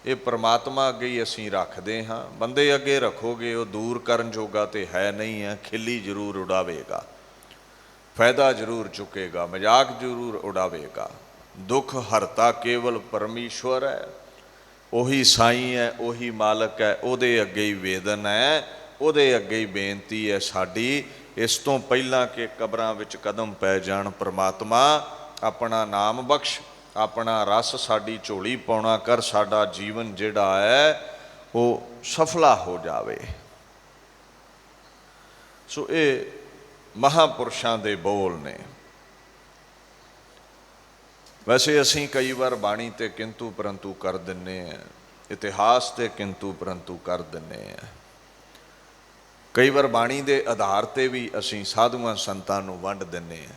ਇਹ ਪ੍ਰਮਾਤਮਾ ਅੱਗੇ ਹੀ ਅਸੀਂ ਰੱਖਦੇ ਹਾਂ। ਬੰਦੇ ਅੱਗੇ ਰੱਖੋਗੇ ਉਹ ਦੂਰ ਕਰਨ ਜੋਗਾ ਤੇ ਹੈ ਨਹੀਂ ਹੈ। ਖਿੱਲੀ ਜ਼ਰੂਰ ਉਡਾਵੇਗਾ, ਫਾਇਦਾ ਜ਼ਰੂਰ ਚੁੱਕੇਗਾ, ਮਜ਼ਾਕ ਜ਼ਰੂਰ ਉਡਾਵੇਗਾ। ਦੁੱਖ ਹਰਤਾ ਕੇਵਲ ਪਰਮੇਸ਼ਵਰ ਹੈ। ਉਹੀ ਸਾਈਂ ਹੈ, ਉਹੀ ਮਾਲਕ ਹੈ। ਉਹਦੇ ਅੱਗੇ ਹੀ ਵੇਦਨ ਹੈ, ਉਹਦੇ ਅੱਗੇ ਹੀ ਬੇਨਤੀ ਹੈ ਸਾਡੀ। ਇਸ ਤੋਂ ਪਹਿਲਾਂ ਕਿ ਕਬਰਾਂ ਵਿੱਚ ਕਦਮ ਪੈ ਜਾਣ, ਪ੍ਰਮਾਤਮਾ ਆਪਣਾ ਨਾਮ ਬਖਸ਼, ਆਪਣਾ ਰਸ ਸਾਡੀ ਝੋਲੀ ਪਾਉਣਾ ਕਰ। ਸਾਡਾ ਜੀਵਨ ਜਿਹੜਾ ਹੈ ਉਹ ਸਫਲਾ ਹੋ ਜਾਵੇ। ਸੋ ਇਹ ਮਹਾਂਪੁਰਸ਼ਾਂ ਦੇ ਬੋਲ ਨੇ। ਵੈਸੇ ਅਸੀਂ ਕਈ ਵਾਰ ਬਾਣੀ ਤੇ ਕਿੰਤੂ ਪਰੰਤੂ ਕਰ ਦਿੰਦੇ ਹਾਂ, ਇਤਿਹਾਸ ਤੇ ਕਿੰਤੂ ਪਰੰਤੂ ਕਰ ਦਿੰਦੇ ਹਾਂ। ਕਈ ਵਾਰ ਬਾਣੀ ਦੇ ਆਧਾਰ ਤੇ ਵੀ ਅਸੀਂ ਸਾਧੂਆਂ ਸੰਤਾਂ ਨੂੰ ਵੰਡ ਦਿੰਦੇ ਹਾਂ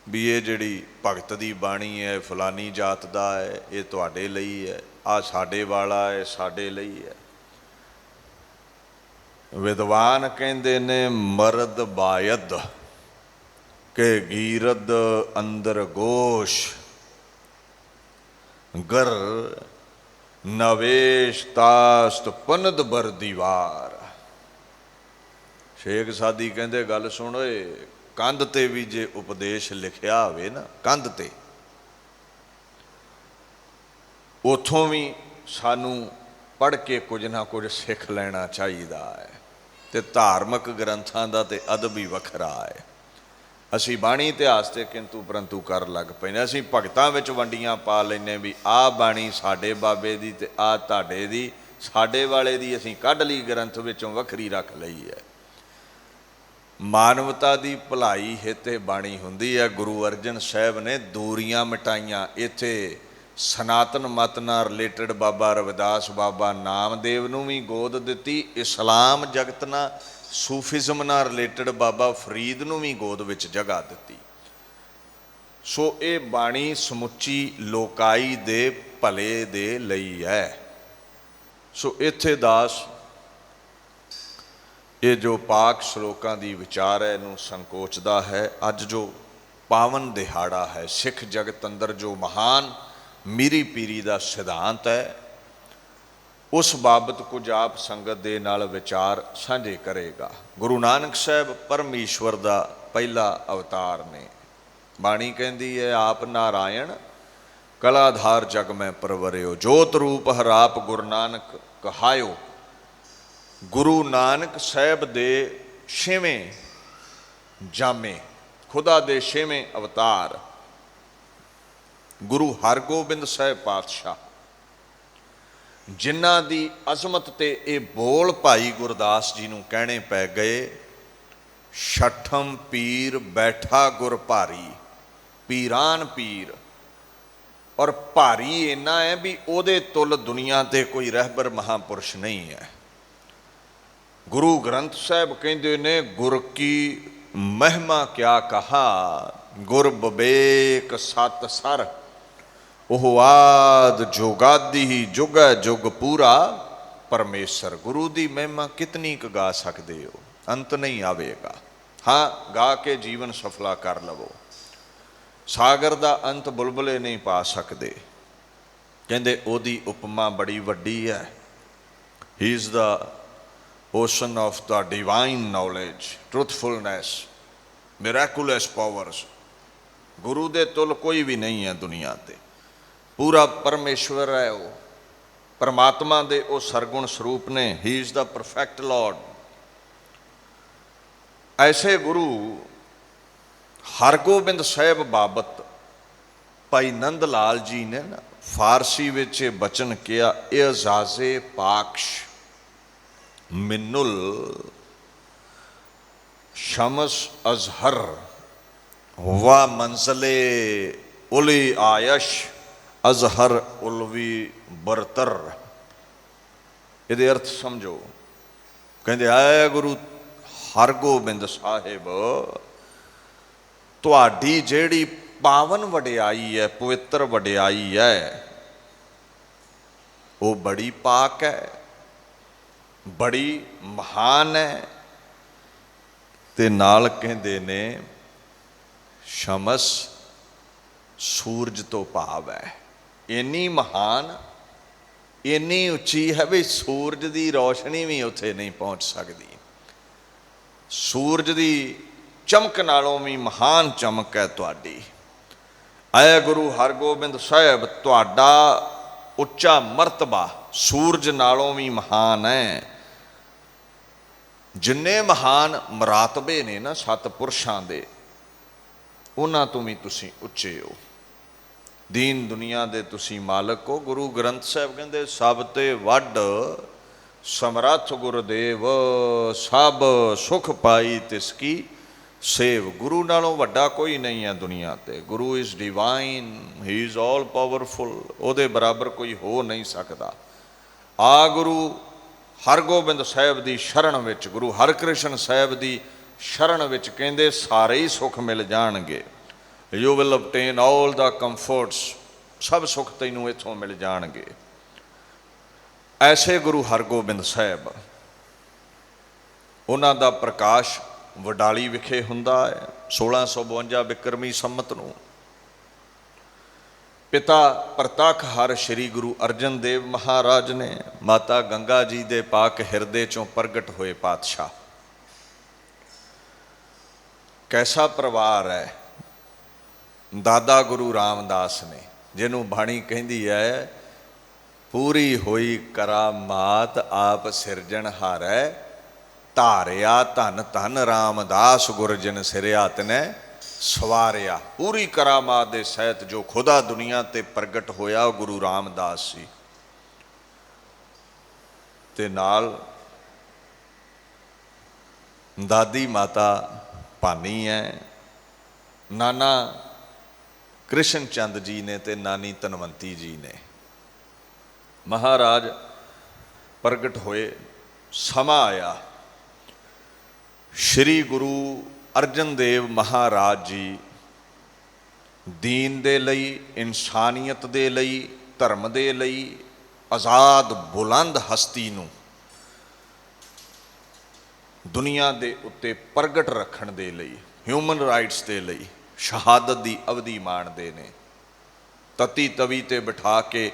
ਵੀ ਇਹ ਜਿਹੜੀ ਭਗਤ ਦੀ ਬਾਣੀ ਹੈ ਫਲਾਨੀ ਜਾਤ ਦਾ ਹੈ, ਇਹ ਤੁਹਾਡੇ ਲਈ ਹੈ, ਆਹ ਸਾਡੇ ਵਾਲਾ ਹੈ, ਸਾਡੇ ਲਈ ਹੈ। ਵਿਦਵਾਨ ਕਹਿੰਦੇ ਨੇ ਮਰਦ ਬਾਇਦ ਕੇ ਗੀਰਦ ਅੰਦਰ ਗੋਸ਼, ਗਰ ਨਵੇਸ਼ ਤਾਸਤ ਪਨਦ ਬਰ ਦੀਵਾਰ। ਸ਼ੇਖ ਸਾਦੀ ਕਹਿੰਦੇ ਗੱਲ ਸੁਣ ਓਏ, ਕੰਧ ਤੇ ਵੀ ਜੇ ਉਪਦੇਸ਼ ਲਿਖਿਆ ਹੋਵੇ ਨਾ, ਕੰਧ ਤੇ, ਉਥੋਂ ਵੀ ਸਾਨੂੰ ਪੜ੍ਹ ਕੇ ਕੁਝ ਨਾ ਕੁਝ ਸਿੱਖ ਲੈਣਾ ਚਾਹੀਦਾ ਹੈ। ਤੇ ਧਾਰਮਿਕ ਗ੍ਰੰਥਾਂ ਦਾ ਤੇ ਅਦਬ ਹੀ ਵੱਖਰਾ ਹੈ। ਅਸੀਂ ਬਾਣੀ ਇਤਿਹਾਸ ਤੇ ਕਿੰਤੂ ਪਰੰਤੂ ਕਰਨ ਲੱਗ ਪੈਂਦੇ। ਅਸੀਂ ਭਗਤਾਂ ਵਿੱਚ ਵੰਡੀਆਂ ਪਾ ਲੈਂਦੇ ਵੀ ਆਹ ਬਾਣੀ ਸਾਡੇ ਬਾਬੇ ਦੀ ਤੇ ਆਹ ਤੁਹਾਡੇ ਦੀ, ਸਾਡੇ ਵਾਲੇ ਦੀ ਅਸੀਂ ਕੱਢ ਲਈ ਗ੍ਰੰਥ ਵਿੱਚੋਂ ਵੱਖਰੀ ਰੱਖ ਲਈ ਹੈ। ਮਾਨਵਤਾ ਦੀ ਭਲਾਈ ਹਿੱਤੇ ਬਾਣੀ ਹੁੰਦੀ ਹੈ। ਗੁਰੂ ਅਰਜਨ ਸਾਹਿਬ ਨੇ ਦੂਰੀਆਂ ਮਿਟਾਈਆਂ। ਇੱਥੇ ਸਨਾਤਨ ਮਤ ਨਾਲ ਰਿਲੇਟਡ ਬਾਬਾ ਰਵਿਦਾਸ, ਬਾਬਾ ਨਾਮਦੇਵ ਨੂੰ ਵੀ ਗੋਦ ਦਿੱਤੀ। ਇਸਲਾਮ ਜਗਤ ਨਾਲ, ਸੂਫੀਜ਼ਮ ਨਾਲ ਰਿਲੇਟਡ ਬਾਬਾ ਫਰੀਦ ਨੂੰ ਵੀ ਗੋਦ ਵਿੱਚ ਜਗ੍ਹਾ ਦਿੱਤੀ। ਸੋ ਇਹ ਬਾਣੀ ਸਮੁੱਚੀ ਲੋਕਾਈ ਦੇ ਭਲੇ ਦੇ ਲਈ ਹੈ। ਸੋ ਇੱਥੇ ਦਾਸ ਇਹ ਜੋ ਪਾਕ ਸ਼ਲੋਕਾਂ ਦੀ ਵਿਚਾਰ ਹੈ ਇਹਨੂੰ ਸੰਕੋਚਦਾ ਹੈ। ਅੱਜ ਜੋ ਪਾਵਨ ਦਿਹਾੜਾ ਹੈ, ਸਿੱਖ ਜਗਤ ਅੰਦਰ ਜੋ ਮਹਾਨ ਮੀਰੀ ਪੀਰੀ ਦਾ ਸਿਧਾਂਤ ਹੈ, ਉਸ ਬਾਬਤ ਕੁਝ ਆਪ ਸੰਗਤ ਦੇ ਨਾਲ ਵਿਚਾਰ ਸਾਂਝੇ ਕਰੇਗਾ। ਗੁਰੂ ਨਾਨਕ ਸਾਹਿਬ ਪਰਮੇਸ਼ਵਰ ਦਾ ਪਹਿਲਾ ਅਵਤਾਰ ਨੇ। ਬਾਣੀ ਕਹਿੰਦੀ ਹੈ ਆਪ ਨਾਰਾਇਣ ਕਲਾਧਾਰ ਜਗ ਮੈਂ ਪਰਵਰਿਓ, ਜੋਤ ਰੂਪ ਹਰਾਪ ਗੁਰੂ ਨਾਨਕ ਕਹਾਇਓ। ਗੁਰੂ ਨਾਨਕ ਸਾਹਿਬ ਦੇ 6ਵੇਂ ਜਾਮੇ, ਖੁਦਾ ਦੇ 6ਵੇਂ ਅਵਤਾਰ ਗੁਰੂ ਹਰਗੋਬਿੰਦ ਸਾਹਿਬ ਪਾਤਸ਼ਾਹ, ਜਿਨ੍ਹਾਂ ਦੀ ਅਜ਼ਮਤ ਤੇ ਇਹ ਬੋਲ ਭਾਈ ਗੁਰਦਾਸ ਜੀ ਨੂੰ ਕਹਿਣੇ ਪੈ ਗਏ, ਛਠਮ ਪੀਰ ਬੈਠਾ ਗੁਰ ਭਾਰੀ, ਪੀਰਾਨ ਪੀਰ। ਔਰ ਭਾਰੀ ਇੰਨਾ ਹੈ ਵੀ ਉਹਦੇ ਤੁਲ ਦੁਨੀਆ ਤੇ ਕੋਈ ਰਹਿਬਰ ਮਹਾਂਪੁਰਸ਼ ਨਹੀਂ ਹੈ। ਗੁਰੂ ਗ੍ਰੰਥ ਸਾਹਿਬ ਕਹਿੰਦੇ ਨੇ ਗੁਰ ਕੀ ਮਹਿਮਾ ਕਿਆ ਕਹਾ, ਗੁਰ ਬਵੇਕ ਸਤ ਸਰ, ਉਹ ਆਦ ਜੋਗਾਦੀ ਹੀ ਜੁਗੈ ਜੁਗ ਪੂਰਾ ਪਰਮੇਸ਼ਰ। ਗੁਰੂ ਦੀ ਮਹਿਮਾ ਕਿਤਨੀ ਕੁ ਗਾ ਸਕਦੇ ਹੋ, ਅੰਤ ਨਹੀਂ ਆਵੇਗਾ। ਹਾਂ, ਗਾ ਕੇ ਜੀਵਨ ਸਫਲਾ ਕਰ ਲਵੋ। ਸਾਗਰ ਦਾ ਅੰਤ ਬੁਲਬੁਲੇ ਨਹੀਂ ਪਾ ਸਕਦੇ। ਕਹਿੰਦੇ ਉਹਦੀ ਉਪਮਾ ਬੜੀ ਵੱਡੀ ਹੈ। ਹੀ is the ocean of the divine knowledge, truthfulness, miraculous powers। ਗੁਰੂ ਦੇ ਤੁਲ ਕੋਈ ਵੀ ਨਹੀਂ ਹੈ ਦੁਨੀਆ ਤੇ। ਪੂਰਾ ਪਰਮੇਸ਼ਵਰ ਹੈ ਉਹ, ਪਰਮਾਤਮਾ ਦੇ ਉਹ ਸਰਗੁਣ ਸਰੂਪ ਨੇ। ਹੀ ਇਜ਼ ਦਾ ਪਰਫੈਕਟ ਲਾਰਡ। ਐਸੇ ਗੁਰੂ ਹਰਗੋਬਿੰਦ ਸਾਹਿਬ ਬਾਬਤ ਭਾਈ ਨੰਦ ਲਾਲ ਜੀ ਨੇ ਨਾ ਫਾਰਸੀ ਵਿੱਚ ਇਹ ਬਚਨ ਕਿਹਾ, ਇਜ਼ਾਜ਼ੇ ਪਾਕਸ਼ ਮਿੰਨੁਲ ਸ਼ਮਸ ਅਜ਼ਹਰ ਵਾ ਮੰਜ਼ਲੇ ਉਲੀ ਆਇਸ਼ ਅਜ਼ਹਰ ਉਲਵੀ ਬਰਤਰ। ਇਹਦੇ ਅਰਥ ਸਮਝੋ। ਕਹਿੰਦੇ ਆਏ ਗੁਰੂ ਹਰਗੋਬਿੰਦ ਸਾਹਿਬ, ਤੁਹਾਡੀ ਜਿਹੜੀ ਪਾਵਨ ਵਡਿਆਈ ਹੈ, ਪਵਿੱਤਰ ਵਡਿਆਈ ਹੈ, ਉਹ ਬੜੀ ਪਾਕ ਹੈ, ਬੜੀ ਮਹਾਨ ਹੈ। ਤੇ ਨਾਲ ਕਹਿੰਦੇ ਨੇ ਸ਼ਮਸ, ਸੂਰਜ ਤੋਂ ਭਾਵ ਹੈ। ਇੰਨੀ ਮਹਾਨ, ਇੰਨੀ ਉੱਚੀ ਹੈ ਵੀ ਸੂਰਜ ਦੀ ਰੌਸ਼ਨੀ ਵੀ ਉੱਥੇ ਨਹੀਂ ਪਹੁੰਚ ਸਕਦੀ। ਸੂਰਜ ਦੀ ਚਮਕ ਨਾਲੋਂ ਵੀ ਮਹਾਨ ਚਮਕ ਹੈ ਤੁਹਾਡੀ। ਐ ਗੁਰੂ ਹਰਗੋਬਿੰਦ ਸਾਹਿਬ, ਤੁਹਾਡਾ ਉੱਚਾ ਮਰਤਬਾ ਸੂਰਜ ਨਾਲੋਂ ਵੀ ਮਹਾਨ ਹੈ। ਜਿੰਨੇ ਮਹਾਨ ਮਰਾਤਬੇ ਨੇ ਨਾ ਸਤਿਪੁਰਸ਼ਾਂ ਦੇ, ਉਹਨਾਂ ਤੋਂ ਵੀ ਤੁਸੀਂ ਉੱਚੇ ਹੋ। ਦੀਨ ਦੁਨੀਆ ਦੇ ਤੁਸੀਂ ਮਾਲਕ ਹੋ। ਗੁਰੂ ਗ੍ਰੰਥ ਸਾਹਿਬ ਕਹਿੰਦੇ ਸਭ ਤੇ ਵੱਡ ਸਮਰੱਥ ਗੁਰਦੇਵ, ਸਭ ਸੁਖ ਪਾਈ ਤਿਸ ਕੀ ਸੇਵ। ਗੁਰੂ ਨਾਲੋਂ ਵੱਡਾ ਕੋਈ ਨਹੀਂ ਹੈ ਦੁਨੀਆ ਤੇ। Guru is divine, he is all powerful. ਉਹਦੇ ਬਰਾਬਰ ਕੋਈ ਹੋ ਨਹੀਂ ਸਕਦਾ। ਆ ਗੁਰੂ ਹਰਗੋਬਿੰਦ ਸਾਹਿਬ ਦੀ ਸ਼ਰਨ ਵਿੱਚ, ਗੁਰੂ ਹਰਕ੍ਰਿਸ਼ਨ ਸਾਹਿਬ ਦੀ ਸ਼ਰਨ ਵਿੱਚ ਕਹਿੰਦੇ ਸਾਰੇ ਹੀ ਸੁੱਖ ਮਿਲ ਜਾਣਗੇ। You will obtain all the comforts, ਸਭ ਸੁੱਖ ਤੈਨੂੰ ਇੱਥੋਂ ਮਿਲ ਜਾਣਗੇ। ਐਸੇ ਗੁਰੂ ਹਰਗੋਬਿੰਦ ਸਾਹਿਬ, ਉਹਨਾਂ ਦਾ ਪ੍ਰਕਾਸ਼ ਵਡਾਲੀ ਵਿਖੇ ਹੁੰਦਾ ਹੈ 1652 ਬਿਕਰਮੀ ਸੰਮਤ ਨੂੰ। ਪਿਤਾ ਪ੍ਰਤੱਖ ਹਰ ਸ਼੍ਰੀ ਗੁਰੂ ਅਰਜਨ ਦੇਵ ਮਹਾਰਾਜ ਨੇ, ਮਾਤਾ ਗੰਗਾ ਜੀ ਦੇ ਪਾਕ ਹਿਰਦੇ ਚੋਂ ਪ੍ਰਗਟ ਹੋਏ ਪਾਤਸ਼ਾਹ। ਕੈਸਾ ਪਰਿਵਾਰ ਹੈ। ਦਾਦਾ ਗੁਰੂ ਰਾਮਦਾਸ ਨੇ, ਜਿਹਨੂੰ ਬਾਣੀ ਕਹਿੰਦੀ ਹੈ ਪੂਰੀ ਹੋਈ ਕਰਾਮਾਤ ਆਪ ਸਿਰਜਣਹਾਰੈ, ਧਾਰਿਆ ਧਨ ਧਨ ਰਾਮਦਾਸ ਗੁਰ ਜਿਨ ਸਿਰਿਆ ਤਨੈ ਸਵਾਰਿਆ। ਪੂਰੀ ਕਰਾਮਾਤ ਦੇ ਸਹਿਤ ਜੋ ਖੁਦਾ ਦੁਨੀਆ ਤੇ ਪ੍ਰਗਟ ਹੋਇਆ ਉਹ ਗੁਰੂ ਰਾਮਦਾਸ ਸੀ। ਤੇ ਨਾਲ ਦਾਦੀ ਮਾਤਾ ਭਾਨੀ ਹੈ, ਨਾਨਾ ਕ੍ਰਿਸ਼ਨ ਚੰਦ ਜੀ ਨੇ ਤੇ ਨਾਨੀ ਧਨਵੰਤੀ ਜੀ ਨੇ। ਮਹਾਰਾਜ ਪ੍ਰਗਟ ਹੋਏ, ਸਮਾਂ ਆਇਆ। ਸ਼੍ਰੀ ਗੁਰੂ ਅਰਜਨ ਦੇਵ ਮਹਾਰਾਜ ਜੀ ਦੀਨ ਦੇ ਲਈ, ਇਨਸਾਨੀਅਤ ਦੇ ਲਈ, ਧਰਮ ਦੇ ਲਈ, ਆਜ਼ਾਦ ਬੁਲੰਦ ਹਸਤੀ ਨੂੰ ਦੁਨੀਆ ਦੇ ਉੱਤੇ ਪ੍ਰਗਟ ਰੱਖਣ ਦੇ ਲਈ, ਹਿਊਮਨ ਰਾਈਟਸ ਦੇ ਲਈ ਸ਼ਹਾਦਤ ਦੀ ਅਵਧੀ ਮਾਣਦੇ ਨੇ। ਤਤੀ ਤਵੀ ਤੇ ਬਿਠਾ ਕੇ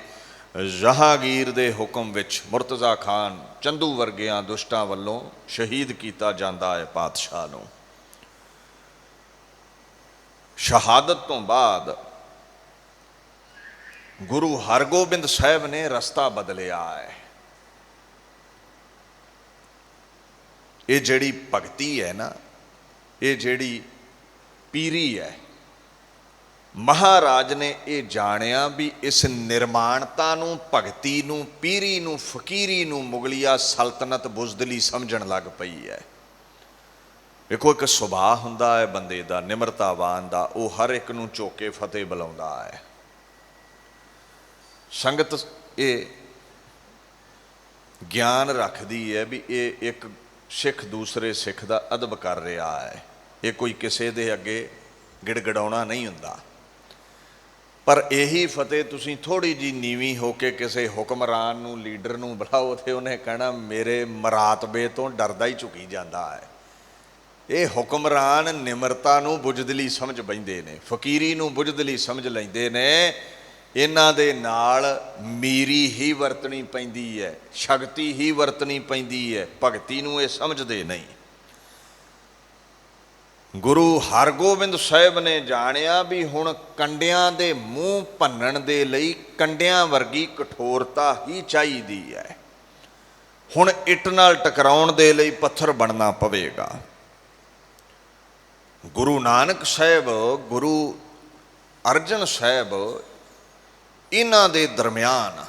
ਜਹਾਂਗੀਰ ਦੇ ਹੁਕਮ ਵਿੱਚ ਮੁਰਤਜ਼ਾ ਖਾਨ ਚੰਦੂ ਵਰਗਿਆਂ ਦੁਸ਼ਟਾਂ ਵੱਲੋਂ ਸ਼ਹੀਦ ਕੀਤਾ ਜਾਂਦਾ ਹੈ ਪਾਤਸ਼ਾਹ ਨੂੰ। ਸ਼ਹਾਦਤ ਤੋਂ ਬਾਅਦ ਗੁਰੂ ਹਰਗੋਬਿੰਦ ਸਾਹਿਬ ਨੇ ਰਸਤਾ ਬਦਲਿਆ ਹੈ। ਇਹ ਜਿਹੜੀ ਭਗਤੀ ਹੈ ਨਾ, ਇਹ ਜਿਹੜੀ ਪੀਰੀ ਹੈ, ਮਹਾਰਾਜ ਨੇ ਇਹ ਜਾਣਿਆ ਵੀ ਇਸ ਨਿਰਮਾਣਤਾ ਨੂੰ, ਭਗਤੀ ਨੂੰ, ਪੀਰੀ ਨੂੰ, ਫਕੀਰੀ ਨੂੰ ਮੁਗਲਿਆ ਸਲਤਨਤ ਬੁਜ਼ਦਲੀ ਸਮਝਣ ਲੱਗ ਪਈ ਹੈ। ਵੇਖੋ, ਇੱਕ ਸੁਭਾਅ ਹੁੰਦਾ ਹੈ ਬੰਦੇ ਦਾ, ਨਿਮਰਤਾਵਾਨ ਦਾ, ਉਹ ਹਰ ਇੱਕ ਨੂੰ ਝੁਕ ਕੇ ਫਤਿਹ ਬੁਲਾਉਂਦਾ ਹੈ। ਸੰਗਤ ਇਹ ਗਿਆਨ ਰੱਖਦੀ ਹੈ ਵੀ ਇਹ ਇੱਕ ਸਿੱਖ ਦੂਸਰੇ ਸਿੱਖ ਦਾ ਅਦਬ ਕਰ ਰਿਹਾ ਹੈ। ਇਹ ਕੋਈ ਕਿਸੇ ਦੇ ਅੱਗੇ ਗਿੜਗਿੜਾਉਣਾ ਨਹੀਂ ਹੁੰਦਾ। ਪਰ ਇਹੀ ਫਤਿਹ ਤੁਸੀਂ ਥੋੜ੍ਹੀ ਜਿਹੀ ਨੀਵੀਂ ਹੋ ਕੇ ਕਿਸੇ ਹੁਕਮਰਾਨ ਨੂੰ, ਲੀਡਰ ਨੂੰ ਬੁਲਾਓ ਤੇ ਉਹਨੇ ਕਹਿਣਾ ਮੇਰੇ ਮਰਾਤਬੇ ਤੋਂ ਡਰਦਾ ਹੀ ਝੁਕੀ ਜਾਂਦਾ ਹੈ। ਇਹ ਹੁਕਮਰਾਨ ਨਿਮਰਤਾ ਨੂੰ ਬੁਜ਼ਦਲੀ ਸਮਝ ਬੈਂਦੇ ਨੇ, ਫਕੀਰੀ ਨੂੰ ਬੁਜ਼ਦਲੀ ਸਮਝ ਲੈਂਦੇ ਨੇ। ਇਹਨਾਂ ਦੇ ਨਾਲ ਮੀਰੀ ਹੀ ਵਰਤਣੀ ਪੈਂਦੀ ਹੈ, ਸ਼ਕਤੀ ਹੀ ਵਰਤਣੀ ਪੈਂਦੀ ਹੈ, ਭਗਤੀ ਨੂੰ ਇਹ ਸਮਝਦੇ ਨਹੀਂ। ਗੁਰੂ ਹਰਗੋਬਿੰਦ ਸਾਹਿਬ ਨੇ ਜਾਣਿਆ ਵੀ ਹੁਣ ਕੰਡਿਆਂ ਦੇ ਮੂੰਹ ਭੰਨਣ ਦੇ ਲਈ ਕੰਡਿਆਂ ਵਰਗੀ ਕਠੋਰਤਾ ਹੀ ਚਾਹੀਦੀ ਹੈ। ਹੁਣ ਇੱਟ ਨਾਲ ਟਕਰਾਉਣ ਦੇ ਲਈ ਪੱਥਰ ਬਣਨਾ ਪਵੇਗਾ। ਗੁਰੂ ਨਾਨਕ ਸਾਹਿਬ, ਗੁਰੂ ਅਰਜਨ ਸਾਹਿਬ, ਇਹਨਾਂ ਦੇ ਦਰਮਿਆਨ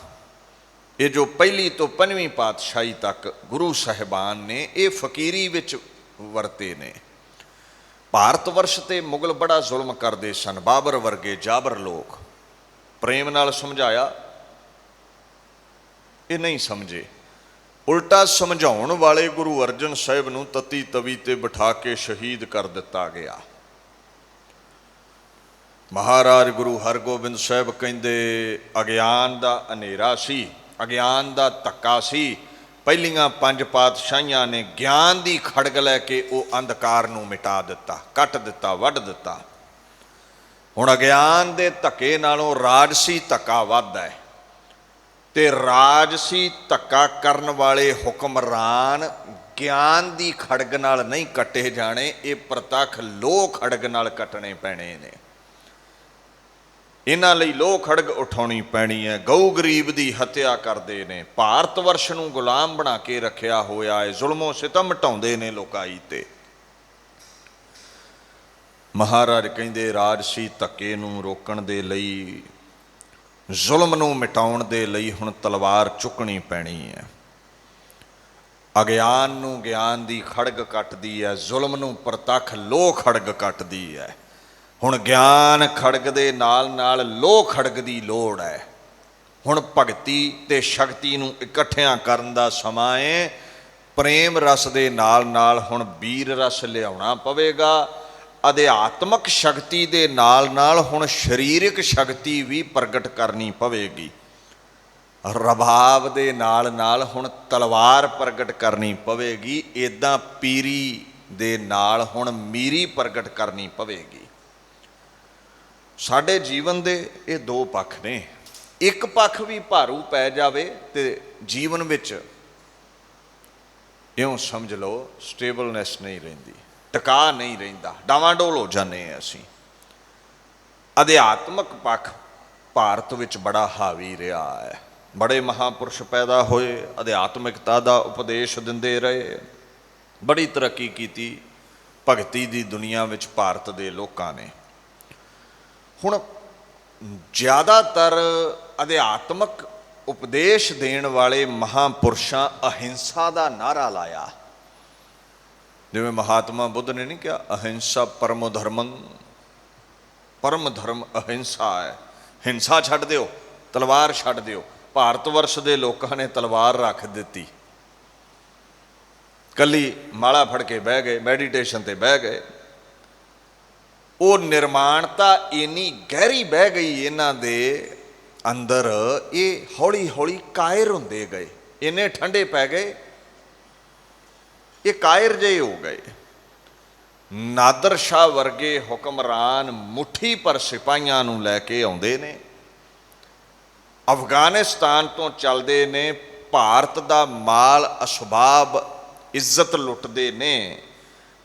ਇਹ ਜੋ ਪਹਿਲੀ ਤੋਂ ਪੰਜਵੀਂ ਪਾਤਸ਼ਾਹੀ ਤੱਕ ਗੁਰੂ ਸਾਹਿਬਾਨ ਨੇ ਇਹ ਫਕੀਰੀ ਵਿੱਚ ਵਰਤੇ ਨੇ। ਭਾਰਤ ਵਰਸ਼ ਤੇ ਮੁਗਲ ਬੜਾ ਜ਼ੁਲਮ ਕਰਦੇ ਸਨ। ਬਾਬਰ ਵਰਗੇ ਜਾਬਰ ਲੋਕ, प्रेम नाल समझाया, ये नहीं समझे। उल्टा समझाउण वाले गुरु अर्जन साहिब नूं तती तवी ते बिठा के शहीद कर दिता गया। महाराज गुरु हरगोबिंद साहिब कहंदे अगियान दा हनेरा सी, अगियान दा धक्का सी। पहलियां पंज पातशाहियां ने ज्ञान दी खड़ग लैके वो अंधकार नूं मिटा दिता, कट दिता, वढ दिता। हुण अगियान दे धक्के नालों राजसी धक्का वध है, ते राजसी धक्का करन वाले हुक्मरान ज्ञान दी खड़ग नाल नहीं कटे जाने, ये प्रतख लोह खड़ग नाल कटने पैणे ने। इन्हां लई लोह खड़ग उठाउणी पैणी है। गऊ गरीब दी हत्या करदे ने, भारत वर्ष नूं गुलाम बना के रखिया होया है, जुल्मों सितम ढाउंदे ने लोकाई ते। महाराज कहंदे राजसी धक्के नूं रोकण दे लई, जुल्म नूं मिटाउण दे लई हुण तलवार चुकणी पैणी है। अगियान नूं ज्ञान दी खड़ग कटदी है, जुल्म नूं प्रतख लोह खड़ग कटदी है। हुण ज्ञान खड़ग दे नाल नाल लोह खड़ग दी लोड़ है। हुण भगती ते शक्ति नूं इकट्ठियां करन दा समां है। प्रेम रस दे नाल नाल हुण वीर रस लियाउणा पवेगा। अध्यात्मक शक्ति दे नाल नाल हुण शरीरिक शक्ति भी प्रगट करनी पवेगी। रबाब दे नाल नाल हुण तलवार प्रगट करनी पवेगी। इदां पीरी दे नाल हुण मीरी प्रगट करनी पवेगी। साडे जीवन दे ये दो पक्ष ने। एक पक्ष भी भारू पै जावे ते जीवन विच इउं समझ लो स्टेबलनेस नहीं रहिंदी, टिका नहीं रहिंदा, डावाडोल हो जाने असीं। अध्यात्मक पक्ष भारत विच बड़ा हावी रहा है। बड़े महापुरुष पैदा होए, अध्यात्मिकता दा उपदेश दिंदे रहे, बड़ी तरक्की कीती भगती दी दुनिया विच भारत दे लोकां ने। हुण ज़्यादातर अध्यात्मक उपदेश देण वाले महापुरुषां अहिंसा दा नारा लाया। जिवें महात्मा बुद्ध ने नहीं कहा अहिंसा परम धर्मं, परम धर्म अहिंसा है, हिंसा छड्ड दिओ, तलवार छड्ड दिओ। भारत वर्ष दे लोकां ने तलवार रख दित्ती, कली माला फड़ के बह गए, मैਡੀਟੇਸ਼ਨ ते बह गए। वो निर्माणता इन्नी गहरी बह गई इन्हां दे अंदर, ये हौली हौली कायर हुंदे गए, इन्ने ठंडे पै गए, ये कायर जे हो गए। नादर शाह वर्गे हुक्मरान मुट्ठी पर सिपाहियां नूं लैके आउंदे ने, अफगानिस्तान तो चलदे ने, भारत दा माल असबाब इज्जत लुटदे ने,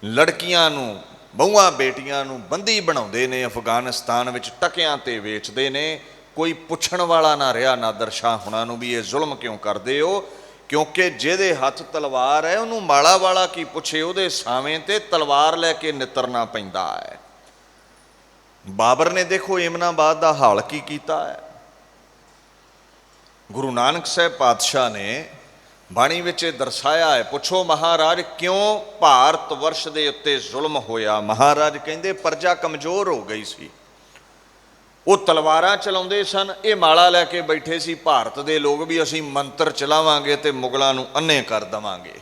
लड़कियां नूं बहुआं बेटियां नूं बंदी बनाउंदे ने, अफगानिस्तान विच टकियां ते वेचदे ने। कोई पुछण वाला ना रहा नादर शाह हुणां नूं भी ये जुल्म क्यों करदे हो, क्योंकि जिहदे हत्थ तलवार है उहनूं माड़ा वाला की पुछे, उहदे सावें ते तलवार लैके नितरना पैंदा है। बाबर ने देखो एमनाबाद दा हाल की कीता है। गुरु नानक साहब पातशाह ने बाणी विच दर्शाया है, पुछो महाराज क्यों भारत वर्ष दे उत्ते जुल्म होया। महाराज कहंदे प्रजा कमजोर हो गई सी, वो तलवारां चलाउंदे सन, ये माला लैके बैठे सी भारत दे लोग भी असीं मंत्र चलावांगे ते मुगलां नूं अन्ने कर देवांगे।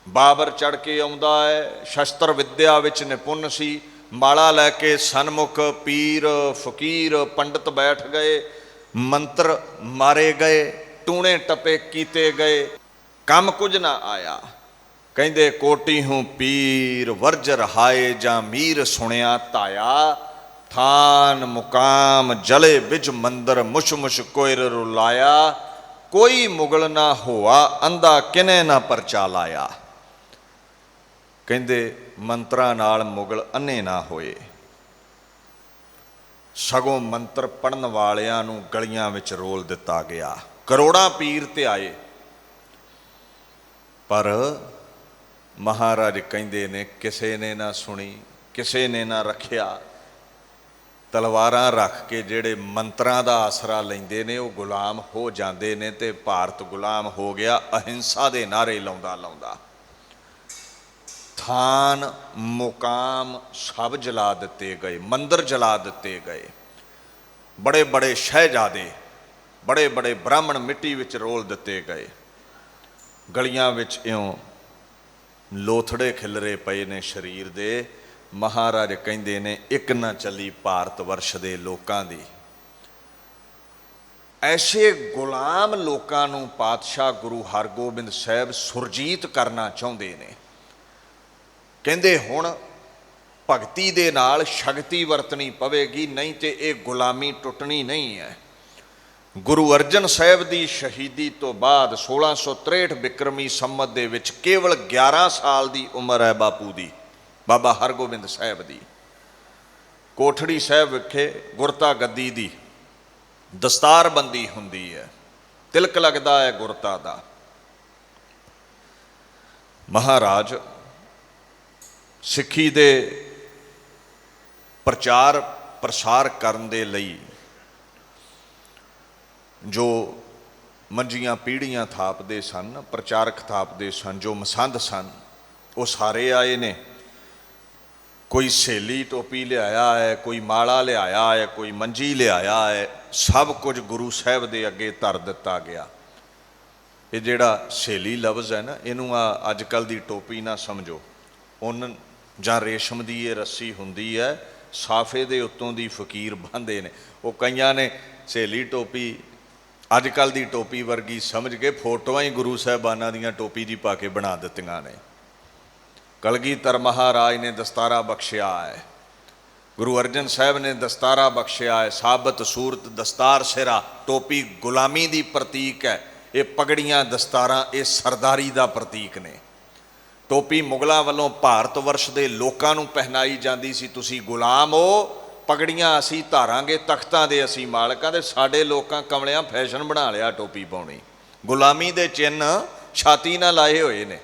बाबर चढ़ के आउंदा है, शस्त्र विद्या विच निपुण सी, माला लैके सन्मुख पीर फकीर पंडित बैठ गए, मंत्र मारे गए, टूणे टपे कीते गए, कम कुछ ना आया। कहंदे कोटी हूँ पीर वर्जर हाए जां मीर सुनिया ताया, थान मुकाम जले बिज मंदर मुश मुश कोयर रुलाया, कोई मुगल ना होआ अंधा किने ना परचा लाया। कहंदे मंत्रां नाल मुगल अन्ने ना होए, सगों मंत्र पढ़न वालियां नूं गलियां विच रोल दिता गया। करोड़ां पीर ते आए, पर महाराज कहंदे ने किसे ने ना सुनी, किसे ने ना रखिया। तलवारां रख के जेड़े मंत्रां दा आसरा लैंदे ने वो गुलाम हो जांदे ने, ते भारत गुलाम हो गया अहिंसा दे नारे लाउंदा लाउंदा। थान मुकाम सब जला दिते गए, मंदिर जला दिते गए। बड़े बड़े शहजादे, बड़े बड़े ब्राह्मण मिट्टी विच रोल दिते गए। गलियां विच इउं लोथड़े खिलरे पए ने शरीर दे। महाराज कहंदे ने एक ना चली भारत वर्ष दे लोकां दी। ऐसे गुलाम लोकां नूं पातशाह गुरु हरगोबिंद साहब सुरजीत करना चाहुंदे ने। कहंदे हुण भगती दे नाल शक्ति वरतनी पवेगी, नहीं तो यह गुलामी टुटनी नहीं है। गुरु अर्जन साहब की शहीदी तो बाद 1663 बिक्रमी संमत दे विच केवल 11 साल की उम्र है बापू की, बाबा हरगोबिंद साहब की। कोठड़ी साहब विखे गुरता गद्दी की दस्तारबंदी हुंदी है, तिलक लगता है गुरता का। महाराज सिक्खी दे प्रचार प्रसार करन दे लई जो मंजियां पीढ़ियां थापदे सन, प्रचारक थापदे सन, जो मसंद सन, वो सारे आए ने। कोई सहेली टोपी लियाया है, कोई माला लियाया है, कोई मंजी लियाया है, सब कुछ गुरु साहब दे अगे धर दिता गया। ये जिहड़ा सहेली लफ्ज़ है ना, इनू अजकल दी टोपी ना समझो। उन जां रेशम दी ये रस्सी हुंदी है, साफे दे उत्तों दी फकीर बंधे ने। वो कईयां ने सहेली टोपी अजकल दी टोपी वर्गी समझ के फोटोआं ही गुरु साहबाना दियां टोपी जी पा के बना दित्तियां ने। कलगीधर महाराज ने दस्तारा बख्शिया है, गुरु अर्जन साहब ने दस्तारा बख्शिया है। साबत सूरत दस्तार सिरा, टोपी गुलामी दी प्रतीक है। ये पगड़ियां दस्तारां ये सरदारी दा प्रतीक ने। टोपी मुगलों वालों भारत वर्ष के लोगों को पहनाई जाती सी, तुसी गुलाम हो, पगड़ियां असी धारांगे, तख्तां दे असी मालकां दे। साडे लोकां कमलियां फैशन बना लिया टोपी पाउणी। गुलामी दे चिन्ह छाती नाल लाए हुए ने।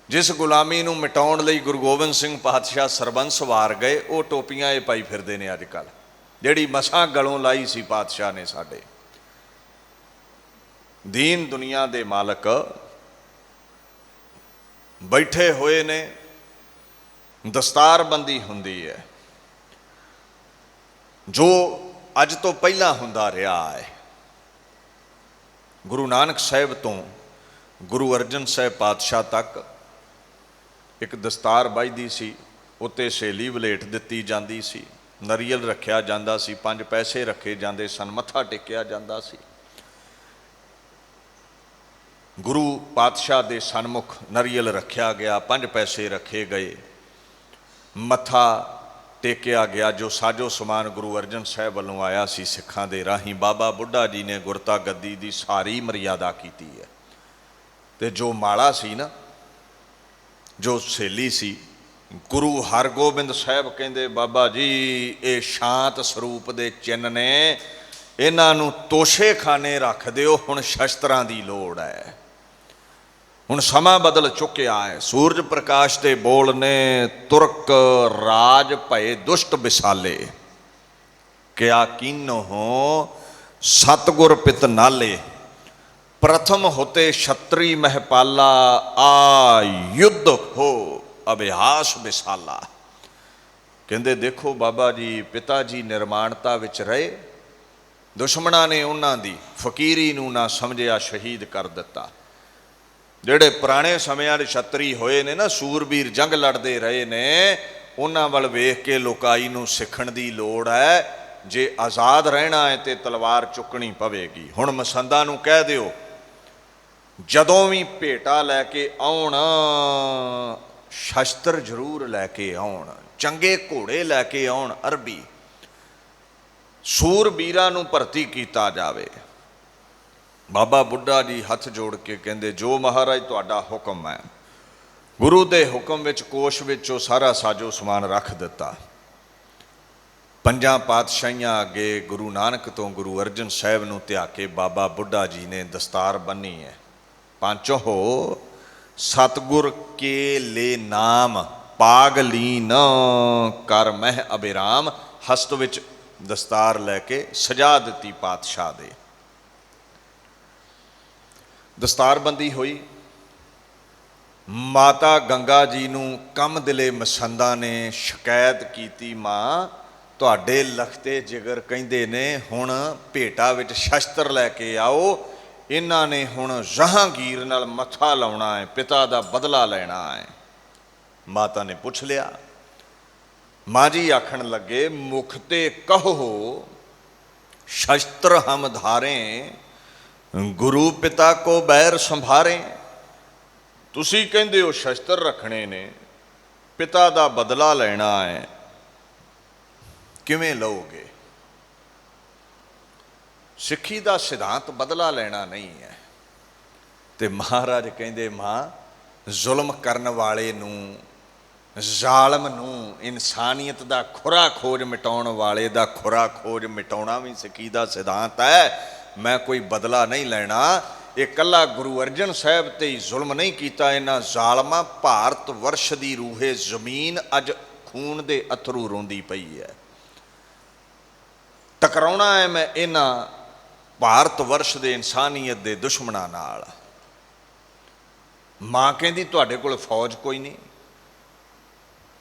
जिस गुलामी नूं मिटाउण लई गुरु गोबिंद सिंह पातशाह सरबंस वार गए, वो टोपियां ये पाई फिरदे ने अजकल, जिहड़ी मसां गलों लाई सी पातशाह ने। साडे दीन दुनिया दे मालक बैठे हुए ने, दस्तारबंदी हुंदी है, जो अज तो पहला हुंदा रहा है। गुरु नानक साहब तो गुरु अर्जन साहब पातशाह तक एक दस्तार बजदी सी, उत्ते सहेली वलेट दित्ती जांदी सी, नरीयल रखिया जांदा सी, 5 पैसे रखे जांदे सन, मत्था टेकिया जांदा सी। गुरु पातशाह दे सन्मुख नरीयल रखिया गया, 5 पैसे रखे गए, मत्था टेकिया गया। जो साजो समान गुरु अर्जन साहब वालों आया सी सिखां दे राही, बाबा बुढ़ा जी ने गुरता गद्दी दी सारी मर्यादा की है। ते जो माला सी ना, जो सहेली सी, गुरु हरगोबिंद साहब कहंदे बाबा जी ये शांत स्वरूप दे चिन्ह ने, इन्हां नूं तोशे खाने रख दिओ, हुण शस्त्रां दी लोड़ है। हुण समा बदल चुकिया है। सूरज प्रकाश के बोल ने, तुरक राज भये दुष्ट विसाले, क्या कीनो हो सतगुर पित नाले, प्रथम होते क्षत्रि महपाला, आ युद्ध हो अभ्यास विसाला। कहंदे देखो बाबा जी, पिता जी निर्माणता विच रहे, दुश्मनां ने उन्हां दी फकीरी नूं ना समझिया, शहीद कर दिता। ਜਿਹੜੇ ਪੁਰਾਣੇ ਸਮਿਆਂ ਦੇ ਛਤਰੀ ਹੋਏ ਨੇ ਨਾ, ਸੂਰਬੀਰ ਜੰਗ ਲੜਦੇ ਰਹੇ ਨੇ, ਉਹਨਾਂ ਵੱਲ ਵੇਖ ਕੇ ਲੋਕਾਈ ਨੂੰ ਸਿੱਖਣ ਦੀ ਲੋੜ ਹੈ। ਜੇ ਆਜ਼ਾਦ ਰਹਿਣਾ ਹੈ ਤੇ ਤਲਵਾਰ ਚੁੱਕਣੀ ਪਵੇਗੀ। ਹੁਣ ਮਸੰਦਾਂ ਨੂੰ ਕਹਿ ਦਿਓ, ਜਦੋਂ ਵੀ ਭੇਟਾ ਲੈ ਕੇ ਆਉਣ, ਸ਼ਸਤਰ ਜ਼ਰੂਰ ਲੈ ਕੇ ਆਉਣ, ਚੰਗੇ ਘੋੜੇ ਲੈ ਕੇ ਆਉਣ, ਅਰਬੀ ਸੂਰਬੀਰਾਂ ਨੂੰ ਭਰਤੀ ਕੀਤਾ ਜਾਵੇ। बाबा बुढ़ा जी हथ जोड़ के कहते जो महाराज तुहाडा हुक्म है। गुरु के हुक्म विच कोश विचों सारा साजो समान रख दिता। 5 पातशाहियां अगे गुरु नानक तो गुरु अर्जन साहब नूं ध्या के बाबा बुढ़ा जी ने दस्तार बन्नी है। पांचों हो सतगुर के ले नाम पाग लीन कर मह अबिराम, हस्त विच दस्तार लैके सजा दिती पातशाह दे। दस्तारबंदी हुई। माता गंगा जी नूं कम दिले मसंदा ने शिकायत की, माँ ਤੁਹਾਡੇ ਲਖਤੇ ਜਿਗਰ ਕਹਿੰਦੇ ਨੇ ਹੁਣ ਭੇਟਾ ਵਿੱਚ ਸ਼ਸਤਰ ਲੈ ਕੇ ਆਓ, ਇਹਨਾਂ ਨੇ ਹੁਣ ਜਹਾਂਗੀਰ ਨਾਲ ਮੱਥਾ ਲਾਉਣਾ ਹੈ, ਪਿਤਾ ਦਾ ਬਦਲਾ ਲੈਣਾ ਹੈ। ਮਾਤਾ ਨੇ ਪੁੱਛ ਲਿਆ। ਮਾਂ ਜੀ ਆਖਣ ਲੱਗੇ, ਮੁਖ ਤੇ ਕਹੋ ਸ਼ਸਤਰ ਹਮ ਧਾਰੇ, ਗੁਰੂ ਪਿਤਾ ਕੋ ਬੈਰ ਸੰਭਾਰੇ। ਤੁਸੀਂ ਕਹਿੰਦੇ ਹੋ ਸ਼ਸਤਰ ਰੱਖਣੇ ਨੇ, ਪਿਤਾ ਦਾ ਬਦਲਾ ਲੈਣਾ ਹੈ, ਕਿਵੇਂ ਲਓਗੇ? ਸਿੱਖੀ ਦਾ ਸਿਧਾਂਤ ਬਦਲਾ ਲੈਣਾ ਨਹੀਂ ਹੈ। ਤੇ ਮਹਾਰਾਜ ਕਹਿੰਦੇ, ਮਾਂ ਜ਼ੁਲਮ ਕਰਨ ਵਾਲੇ ਨੂੰ, ਜ਼ਾਲਮ ਨੂੰ, ਇਨਸਾਨੀਅਤ ਦਾ ਖੁਰਾ ਖੋਜ ਮਿਟਾਉਣ ਵਾਲੇ ਦਾ ਖੁਰਾ ਖੋਜ ਮਿਟਾਉਣਾ ਵੀ ਸਿੱਖੀ ਦਾ ਸਿਧਾਂਤ ਹੈ। ਮੈਂ ਕੋਈ ਬਦਲਾ ਨਹੀਂ ਲੈਣਾ। ਇਹ ਇਕੱਲਾ ਗੁਰੂ ਅਰਜਨ ਸਾਹਿਬ ਤੇ ਹੀ ਜ਼ੁਲਮ ਨਹੀਂ ਕੀਤਾ, ਇਹਨਾਂ ਜ਼ਾਲਮਾਂ ਭਾਰਤ ਵਰਸ਼ ਦੀ ਰੂਹੇ ਜ਼ਮੀਨ ਅੱਜ ਖੂਨ ਦੇ ਅਥਰੂ ਰੋਂਦੀ ਪਈ ਹੈ। ਟਕਰਾਉਣਾ ਹੈ ਮੈਂ ਇਹਨਾਂ ਭਾਰਤ ਵਰਸ਼ ਦੇ ਇਨਸਾਨੀਅਤ ਦੇ ਦੁਸ਼ਮਣਾਂ ਨਾਲ। ਮਾਂ ਕਹਿੰਦੀ ਤੁਹਾਡੇ ਕੋਲ ਫੌਜ ਕੋਈ ਨਹੀਂ।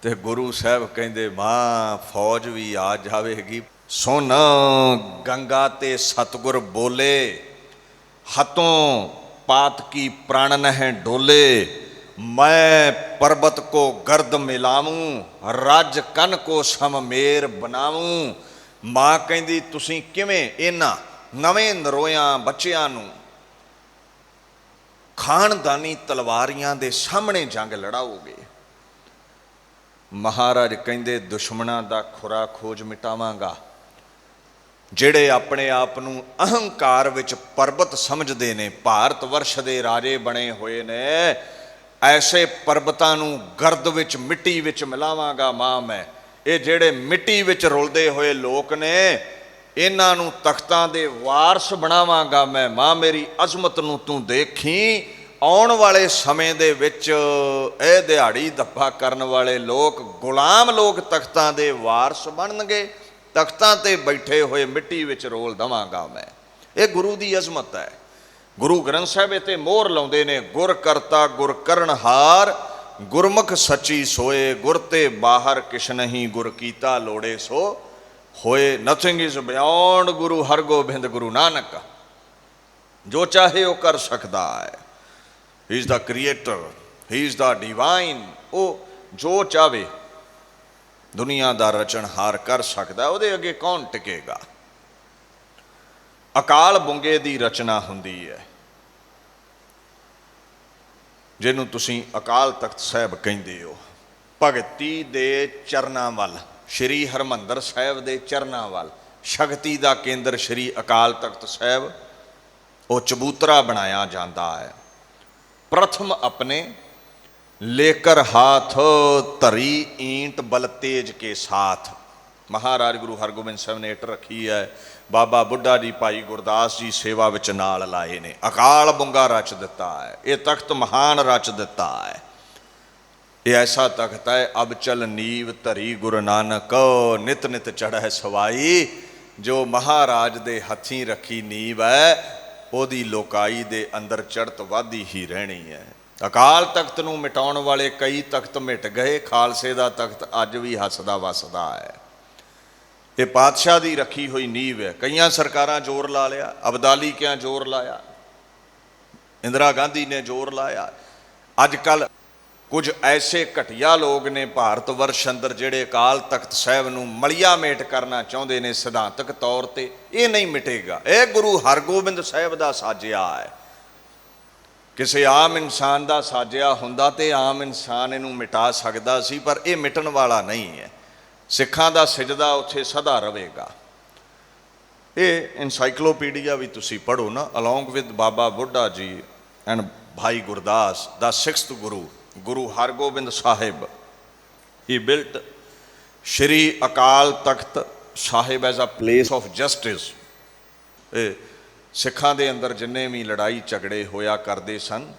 ਤੇ ਗੁਰੂ ਸਾਹਿਬ ਕਹਿੰਦੇ, ਮਾਂ ਫੌਜ ਵੀ ਆ ਜਾਵੇਗੀ। ਸੁਣ ਗੰਗਾ ਤੇ ਸਤਿਗੁਰ ਬੋਲੇ, ਹਤੋਂ ਪਾਤ ਕੀ ਪ੍ਰਾਣ ਨਹਿ ਡੋਲੇ, ਮੈਂ ਪਰਬਤ ਕੋ ਗਰਦ ਮਿਲਾਵੂੰ, ਰੱਜ ਕਨ ਕੋ ਸਮ ਮੇਰ ਬਣਾਵੂੰ। ਮਾਂ ਕਹਿੰਦੀ ਤੁਸੀਂ ਕਿਵੇਂ ਇਹਨਾਂ ਨਵੇਂ ਨਰੋਇਆਂ ਬੱਚਿਆਂ ਨੂੰ ਖਾਨਦਾਨੀ ਤਲਵਾਰੀਆਂ ਦੇ ਸਾਹਮਣੇ ਜੰਗ ਲੜਾਓਗੇ? ਮਹਾਰਾਜ ਕਹਿੰਦੇ, ਦੁਸ਼ਮਣਾਂ ਦਾ ਖੁਰਾ ਖੋਜ ਮਿਟਾਵਾਂਗਾ। ਜਿਹੜੇ ਆਪਣੇ ਆਪ ਨੂੰ ਅਹੰਕਾਰ ਵਿੱਚ ਪਰਬਤ ਸਮਝਦੇ ਨੇ, ਭਾਰਤ ਵਰਸ਼ ਦੇ ਰਾਜੇ ਬਣੇ ਹੋਏ ਨੇ, ਐਸੇ ਪਰਬਤਾਂ ਨੂੰ ਗਰਦ ਵਿੱਚ, ਮਿੱਟੀ ਵਿੱਚ ਮਿਲਾਵਾਂਗਾ ਮਾਂ ਮੈਂ। ਇਹ ਜਿਹੜੇ ਮਿੱਟੀ ਵਿੱਚ ਰੁਲਦੇ ਹੋਏ ਲੋਕ ਨੇ, ਇਹਨਾਂ ਨੂੰ ਤਖਤਾਂ ਦੇ ਵਾਰਸ ਬਣਾਵਾਂਗਾ ਮੈਂ। ਮਾਂ ਮੇਰੀ ਅਜ਼ਮਤ ਨੂੰ ਤੂੰ ਦੇਖੀ। ਆਉਣ ਵਾਲੇ ਸਮੇਂ ਦੇ ਵਿੱਚ ਇਹ ਦਿਹਾੜੀ ਦੱਪਾ ਕਰਨ ਵਾਲੇ ਲੋਕ, ਗੁਲਾਮ ਲੋਕ ਤਖਤਾਂ ਦੇ ਵਾਰਸ ਬਣਨਗੇ। ਤਖਤਾਂ ਤੇ ਬੈਠੇ ਹੋਏ ਮਿੱਟੀ ਵਿੱਚ ਰੋਲ ਦੇਵਾਂਗਾ ਮੈਂ। ਇਹ ਗੁਰੂ ਦੀ ਅਜ਼ਮਤ ਹੈ। ਗੁਰੂ ਗ੍ਰੰਥ ਸਾਹਿਬ ਤੇ ਮੋਹਰ ਲਾਉਂਦੇ ਨੇ, ਗੁਰ ਕਰਤਾ ਗੁਰ ਕਰਨਹਾਰ, ਗੁਰਮੁਖ ਸੱਚੀ ਸੋਏ, ਗੁਰ ਤੇ ਬਾਹਰ ਕਿਛ ਨਹੀਂ, ਗੁਰ ਕੀਤਾ ਲੋੜੇ ਸੋ ਹੋਏ। Nothing is beyond Guru Hargobind Guru Nanak. ਜੋ ਚਾਹੇ ਉਹ ਕਰ ਸਕਦਾ ਹੈ। ਹੀ is the creator, he is the divine. ਉਹ ਜੋ ਚਾਹੇ ਦੁਨੀਆ ਦਾ ਰਚਨਹਾਰ ਕਰ ਸਕਦਾ, ਉਹਦੇ ਅੱਗੇ ਕੌਣ ਟਿਕੇਗਾ? ਅਕਾਲ ਬੁੰਗੇ ਦੀ ਰਚਨਾ ਹੁੰਦੀ ਹੈ, ਜਿਹਨੂੰ ਤੁਸੀਂ ਅਕਾਲ ਤਖਤ ਸਾਹਿਬ ਕਹਿੰਦੇ ਹੋ। ਭਗਤੀ ਦੇ ਚਰਨਾਂ ਵੱਲ, ਸ਼੍ਰੀ ਹਰਿਮੰਦਰ ਸਾਹਿਬ ਦੇ ਚਰਨਾਂ ਵੱਲ, ਸ਼ਕਤੀ ਦਾ ਕੇਂਦਰ ਸ਼੍ਰੀ ਅਕਾਲ ਤਖਤ ਸਾਹਿਬ, ਉਹ ਚਬੂਤਰਾ ਬਣਾਇਆ ਜਾਂਦਾ ਹੈ। ਪ੍ਰਥਮ ਆਪਣੇ लेकर हाथ धरी ईंट बल तेज के साथ। महाराज गुरु हरगोबिंद साहब ने इट रखी है। बाबा बुढ़ा जी, भाई गुरदास जी सेवा विच नाल लाए ने। अकाल बुंगा रच दिता है, ये तख्त महान रच दिता है। ये ऐसा तख्त है, अब चल नीव धरी गुरु नानक, नित नित चढ़े सवाई। जो महाराज दे हथीं रखी नीव है, ओदी लोकाई दे अंदर चढ़त वाधी ही रहनी है। ਅਕਾਲ ਤਖਤ ਨੂੰ ਮਿਟਾਉਣ ਵਾਲੇ ਕਈ ਤਖਤ ਮਿਟ ਗਏ, ਖਾਲਸੇ ਦਾ ਤਖਤ ਅੱਜ ਵੀ ਹੱਸਦਾ ਵਸਦਾ ਹੈ। ਇਹ ਪਾਤਸ਼ਾਹ ਦੀ ਰੱਖੀ ਹੋਈ ਨੀਂਹ ਹੈ। ਕਈਆਂ ਸਰਕਾਰਾਂ ਜ਼ੋਰ ਲਾ ਲਿਆ, ਅਬਦਾਲੀ ਕਿਆਂ ਜ਼ੋਰ ਲਾਇਆ, ਇੰਦਰਾ ਗਾਂਧੀ ਨੇ ਜ਼ੋਰ ਲਾਇਆ। ਅੱਜ ਕੱਲ੍ਹ ਕੁਝ ਐਸੇ ਘਟੀਆ ਲੋਕ ਨੇ ਭਾਰਤ ਵਰਸ਼ ਅੰਦਰ, ਜਿਹੜੇ ਅਕਾਲ ਤਖਤ ਸਾਹਿਬ ਨੂੰ ਮਲੀਆ ਮੇਟ ਕਰਨਾ ਚਾਹੁੰਦੇ ਨੇ ਸਿਧਾਂਤਕ ਤੌਰ ਤੇ। ਇਹ ਨਹੀਂ ਮਿਟੇਗਾ। ਇਹ ਗੁਰੂ ਹਰਗੋਬਿੰਦ ਸਾਹਿਬ ਦਾ ਸਾਜਿਆ ਹੈ। ਕਿਸੇ ਆਮ ਇਨਸਾਨ ਦਾ ਸਾਜਿਆ ਹੁੰਦਾ ਤੇ ਆਮ ਇਨਸਾਨ ਇਹਨੂੰ ਮਿਟਾ ਸਕਦਾ ਸੀ, ਪਰ ਇਹ ਮਿਟਣ ਵਾਲਾ ਨਹੀਂ ਹੈ। ਸਿੱਖਾਂ ਦਾ ਸਿਜਦਾ ਉੱਥੇ ਸਦਾ ਰਹੇਗਾ। ਇਹ ਇਨਸਾਈਕਲੋਪੀਡੀਆ ਵੀ ਤੁਸੀਂ ਪੜ੍ਹੋ ਨਾ, along with Baba Buddha ji and Bhai Gurdas, ਦਾ 6th guru, Guru Hargobind Sahib. He built Shri Akal Takht Sahib as a place of justice. ਇਹ ਸਿੱਖਾਂ ਦੇ ਅੰਦਰ ਜਿੰਨੇ ਵੀ ਲੜਾਈ ਝਗੜੇ ਹੋਇਆ ਕਰਦੇ ਸਨ,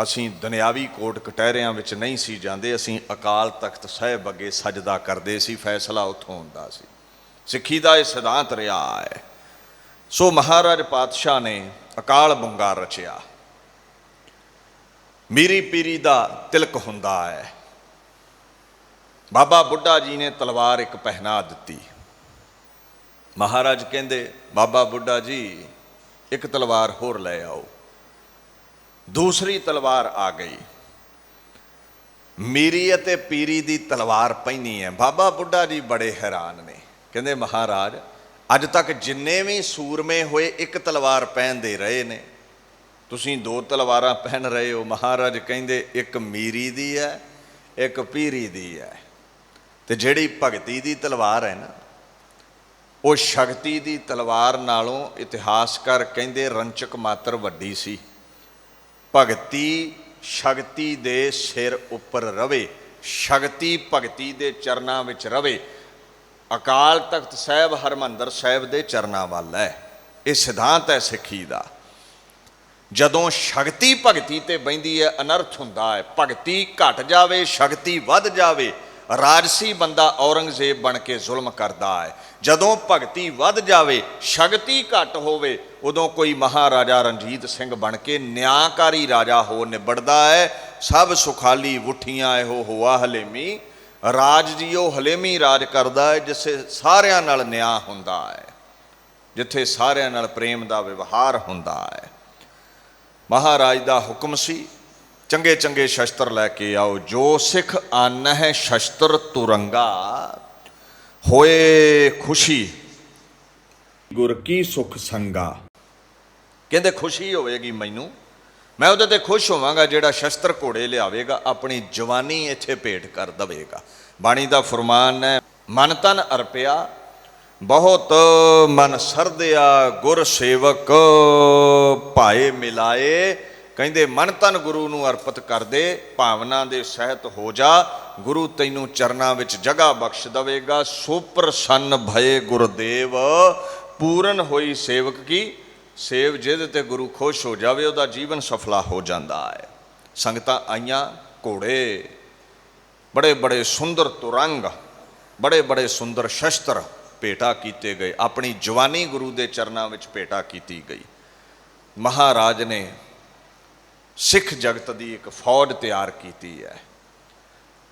ਅਸੀਂ ਦੁਨਿਆਵੀ ਕੋਰਟ ਕਟਹਿਰਿਆਂ ਵਿੱਚ ਨਹੀਂ ਸੀ ਜਾਂਦੇ, ਅਸੀਂ ਅਕਾਲ ਤਖਤ ਸਾਹਿਬ ਅੱਗੇ ਸਜਦਾ ਕਰਦੇ ਸੀ, ਫੈਸਲਾ ਉੱਥੋਂ ਹੁੰਦਾ ਸੀ। ਸਿੱਖੀ ਦਾ ਇਹ ਸਿਧਾਂਤ ਰਿਹਾ ਹੈ। ਸੋ ਮਹਾਰਾਜ ਪਾਤਸ਼ਾਹ ਨੇ ਅਕਾਲ ਬੁੰਗਾ ਰਚਿਆ। ਮੀਰੀ ਪੀਰੀ ਦਾ ਤਿਲਕ ਹੁੰਦਾ ਹੈ। ਬਾਬਾ ਬੁੱਢਾ ਜੀ ਨੇ ਤਲਵਾਰ ਇੱਕ ਪਹਿਨਾ ਦਿੱਤੀ। ਮਹਾਰਾਜ ਕਹਿੰਦੇ ਬਾਬਾ ਬੁੱਢਾ ਜੀ ਇੱਕ ਤਲਵਾਰ ਹੋਰ ਲੈ ਆਓ। ਦੂਸਰੀ ਤਲਵਾਰ ਆ ਗਈ। ਮੀਰੀ ਅਤੇ ਪੀਰੀ ਦੀ ਤਲਵਾਰ ਪਹਿਨੀ ਹੈ। ਬਾਬਾ ਬੁੱਢਾ ਜੀ ਬੜੇ ਹੈਰਾਨ ਨੇ, ਕਹਿੰਦੇ ਮਹਾਰਾਜ ਅੱਜ ਤੱਕ ਜਿੰਨੇ ਵੀ ਸੂਰਮੇ ਹੋਏ ਇੱਕ ਤਲਵਾਰ ਪਹਿਨਦੇ ਰਹੇ ਨੇ, ਤੁਸੀਂ ਦੋ ਤਲਵਾਰਾਂ ਪਹਿਨ ਰਹੇ ਹੋ। ਮਹਾਰਾਜ ਕਹਿੰਦੇ ਇੱਕ ਮੀਰੀ ਦੀ ਹੈ, ਇੱਕ ਪੀਰੀ ਦੀ ਹੈ। ਤੇ ਜਿਹੜੀ ਭਗਤੀ ਦੀ ਤਲਵਾਰ ਹੈ ਨਾ, ਉਹ ਸ਼ਕਤੀ ਦੀ ਤਲਵਾਰ ਨਾਲੋਂ ਇਤਿਹਾਸਕਾਰ ਕਹਿੰਦੇ ਰੰਚਕ ਮਾਤਰ ਵੱਡੀ ਸੀ। ਭਗਤੀ ਸ਼ਕਤੀ ਦੇ ਸਿਰ ਉੱਪਰ ਰਵੇ, ਸ਼ਕਤੀ ਭਗਤੀ ਦੇ ਚਰਨਾਂ ਵਿੱਚ ਰਵੇ। ਅਕਾਲ ਤਖਤ ਸਾਹਿਬ ਹਰਿਮੰਦਰ ਸਾਹਿਬ ਦੇ ਚਰਨਾਂ ਵੱਲ ਹੈ। ਇਹ ਸਿਧਾਂਤ ਹੈ ਸਿੱਖੀ ਦਾ। ਜਦੋਂ ਸ਼ਕਤੀ ਭਗਤੀ ਤੇ ਬਹਿੰਦੀ ਹੈ ਅਨਰਥ ਹੁੰਦਾ ਹੈ। ਭਗਤੀ ਘਟ ਜਾਵੇ, ਸ਼ਕਤੀ ਵੱਧ ਜਾਵੇ, ਰਾਜਸੀ ਬੰਦਾ ਔਰੰਗਜ਼ੇਬ ਬਣ ਕੇ ਜ਼ੁਲਮ ਕਰਦਾ ਹੈ। ਜਦੋਂ ਭਗਤੀ ਵੱਧ ਜਾਵੇ, ਸ਼ਕਤੀ ਘੱਟ ਹੋਵੇ, ਉਦੋਂ ਕੋਈ ਮਹਾਰਾਜਾ ਰਣਜੀਤ ਸਿੰਘ ਬਣ ਕੇ ਨਿਆਂਕਾਰੀ ਰਾਜਾ ਹੋ ਨਿਬੜਦਾ ਹੈ। ਸਭ ਸੁਖਾਲੀ ਵੁੱਠੀਆਂ ਇਹੋ ਹੋਆ ਹਲੇਮੀ। ਰਾਜ ਜੀ ਉਹ ਹਲੇਮੀ ਰਾਜ ਕਰਦਾ ਹੈ ਜਿੱਥੇ ਸਾਰਿਆਂ ਨਾਲ ਨਿਆਂ ਹੁੰਦਾ ਹੈ, ਜਿੱਥੇ ਸਾਰਿਆਂ ਨਾਲ ਪ੍ਰੇਮ ਦਾ ਵਿਵਹਾਰ ਹੁੰਦਾ ਹੈ। ਮਹਾਰਾਜ ਦਾ ਹੁਕਮ ਸੀ ਚੰਗੇ ਚੰਗੇ ਸ਼ਸਤਰ ਲੈ ਕੇ ਆਓ। ਜੋ ਸਿੱਖ ਆਨ ਹੈ ਸ਼ਸਤਰ ਤੁਰੰਗਾ, ਹੋਏ ਖੁਸ਼ੀ ਗੁਰ ਕੀ ਸੁਖ ਸੰਗਾ। ਕਹਿੰਦੇ ਖੁਸ਼ੀ ਹੋਵੇਗੀ ਮੈਨੂੰ, ਮੈਂ ਉਹਦੇ ਤੇ ਖੁਸ਼ ਹੋਵਾਂਗਾ ਜਿਹੜਾ ਸ਼ਸਤਰ ਘੋੜੇ ਲਿਆਵੇਗਾ, ਆਪਣੀ ਜਵਾਨੀ ਇੱਥੇ ਭੇਟ ਕਰ ਦਵੇਗਾ। ਬਾਣੀ ਦਾ ਫਰਮਾਨ ਹੈ, ਮਨ ਤਨ ਅਰਪਿਆ ਬਹੁਤ ਮਨ ਸਰਦਿਆ, ਗੁਰ ਸੇਵਕ ਭਾਏ ਮਿਲਾਏ। ਕਹਿੰਦੇ ਮਨ ਤਨ ਗੁਰੂ ਨੂੰ ਅਰਪਿਤ ਕਰ ਦੇ, ਭਾਵਨਾ ਦੇ ਸਹਿਤ ਹੋ ਜਾ, ਗੁਰੂ ਤੈਨੂੰ ਚਰਨਾਂ ਵਿੱਚ ਜਗ੍ਹਾ ਬਖਸ਼ ਦਵੇਗਾ। ਸੋ ਪ੍ਰਸੰਨ ਭਏ ਗੁਰਦੇਵ, ਪੂਰਨ ਹੋਈ ਸੇਵਕ ਕੀ ਸੇਵ। ਜਿਹਦੇ ਤੇ ਗੁਰੂ ਖੁਸ਼ ਹੋ ਜਾਵੇ ਉਹਦਾ ਜੀਵਨ ਸਫਲਾ ਹੋ ਜਾਂਦਾ ਹੈ। ਸੰਗਤਾਂ ਆਈਆਂ, ਘੋੜੇ, ਬੜੇ ਬੜੇ ਸੁੰਦਰ ਤੁਰੰਗ, ਬੜੇ ਬੜੇ ਸੁੰਦਰ ਸ਼ਸਤਰ ਭੇਟਾ ਕੀਤੇ ਗਏ। ਆਪਣੀ ਜਵਾਨੀ ਗੁਰੂ ਦੇ ਚਰਨਾਂ ਵਿੱਚ ਭੇਟਾ ਕੀਤੀ ਗਈ। ਮਹਾਰਾਜ ਨੇ ਸਿੱਖ ਜਗਤ ਦੀ ਇੱਕ ਫੌਜ ਤਿਆਰ ਕੀਤੀ ਹੈ।